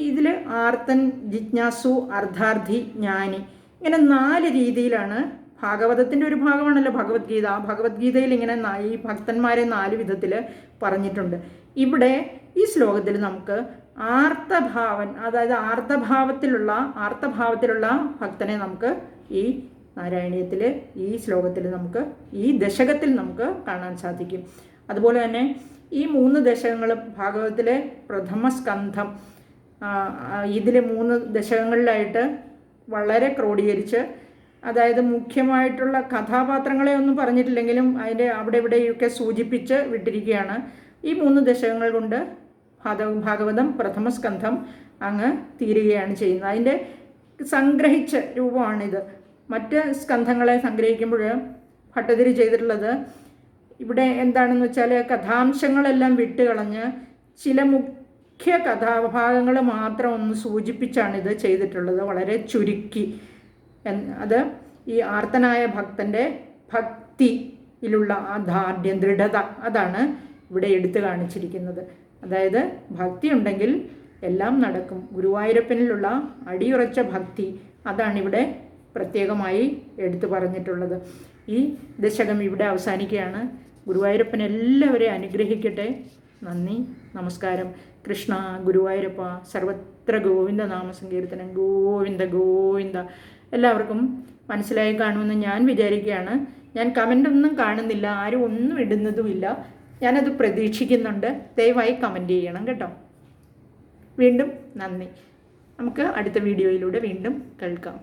S1: ഇതിൽ ആർത്തൻ, ജിജ്ഞാസു, അർദ്ധാർത്ഥി, ജ്ഞാനി, ഇങ്ങനെ 4 രീതിയിലാണ്. ഭാഗവതത്തിൻ്റെ ഒരു ഭാഗമാണല്ലോ ഭഗവത്ഗീത. ആ ഭഗവത്ഗീതയിൽ ഇങ്ങനെ ഈ ഭക്തന്മാരെ 4 വിധത്തിൽ പറഞ്ഞിട്ടുണ്ട്. ഇവിടെ ഈ ശ്ലോകത്തിൽ നമുക്ക് ആർത്തഭാവൻ, അതായത് ആർത്തഭാവത്തിലുള്ള ഭക്തനെ നമുക്ക് ഈ നാരായണീയത്തിൽ, ഈ ശ്ലോകത്തിൽ നമുക്ക്, ഈ ദശകത്തിൽ നമുക്ക് കാണാൻ സാധിക്കും. അതുപോലെ തന്നെ ഈ 3 ദശകങ്ങളും ഭാഗവതത്തിലെ പ്രഥമ സ്കന്ധം, ഇതിൽ 3 ദശകങ്ങളിലായിട്ട് വളരെ ക്രോഡീകരിച്ച്, അതായത് മുഖ്യമായിട്ടുള്ള കഥാപാത്രങ്ങളെ ഒന്നും പറഞ്ഞിട്ടില്ലെങ്കിലും അതിൻ്റെ അവിടെ ഇവിടെയൊക്കെ സൂചിപ്പിച്ച് വിട്ടിരിക്കുകയാണ്. ഈ 3 ദശകങ്ങൾ കൊണ്ട് ഭാഗവതം പ്രഥമ സ്കന്ധം അങ്ങ് തീരുകയാണ് ചെയ്യുന്നത്. അതിൻ്റെ സംഗ്രഹിച്ച രൂപമാണിത്. മറ്റ് സ്കന്ധങ്ങളെ സംഗ്രഹിക്കുമ്പോൾ ഭട്ടതിരി ചെയ്തിട്ടുള്ളത് ഇവിടെ എന്താണെന്ന് വെച്ചാൽ കഥാംശങ്ങളെല്ലാം വിട്ടുകളഞ്ഞ് ചില മുഖ്യ കഥാഭാഗങ്ങൾ മാത്രം ഒന്ന് സൂചിപ്പിച്ചാണിത് ചെയ്തിട്ടുള്ളത്, വളരെ ചുരുക്കി. അത് ഈ ആർത്തനായ ഭക്തൻ്റെ ഭക്തിയിലുള്ള ആ ദാർഢ്യം, ദൃഢത, അതാണ് ഇവിടെ എടുത്തു കാണിച്ചിരിക്കുന്നത്. അതായത് ഭക്തി ഉണ്ടെങ്കിൽ എല്ലാം നടക്കും. ഗുരുവായൂരപ്പനിലുള്ള അടിയുറച്ച ഭക്തി, അതാണിവിടെ പ്രത്യേകമായി എടുത്തു പറഞ്ഞിട്ടുള്ളത്. ഈ ദശകം ഇവിടെ അവസാനിക്കുകയാണ്. ഗുരുവായൂരപ്പൻ എല്ലാവരെയും അനുഗ്രഹിക്കട്ടെ. നന്ദി, നമസ്കാരം. കൃഷ്ണ ഗുരുവായൂരപ്പ, സർവത്ര ഗോവിന്ദ നാമസങ്കീർത്തനം, ഗോവിന്ദ ഗോവിന്ദ. എല്ലാവർക്കും മനസ്സിലായി കാണുമെന്ന് ഞാൻ വിചാരിക്കുകയാണ്. ഞാൻ കമൻ്റൊന്നും കാണുന്നില്ല, ആരും ഒന്നും ഇടുന്നതുമില്ല. ഞാനത് പ്രതീക്ഷിക്കുന്നുണ്ട്. ദയവായി കമൻറ്റ് ചെയ്യണം കേട്ടോ. വീണ്ടും നന്ദി. നമുക്ക് അടുത്ത വീഡിയോയിലൂടെ വീണ്ടും കേൾക്കാം.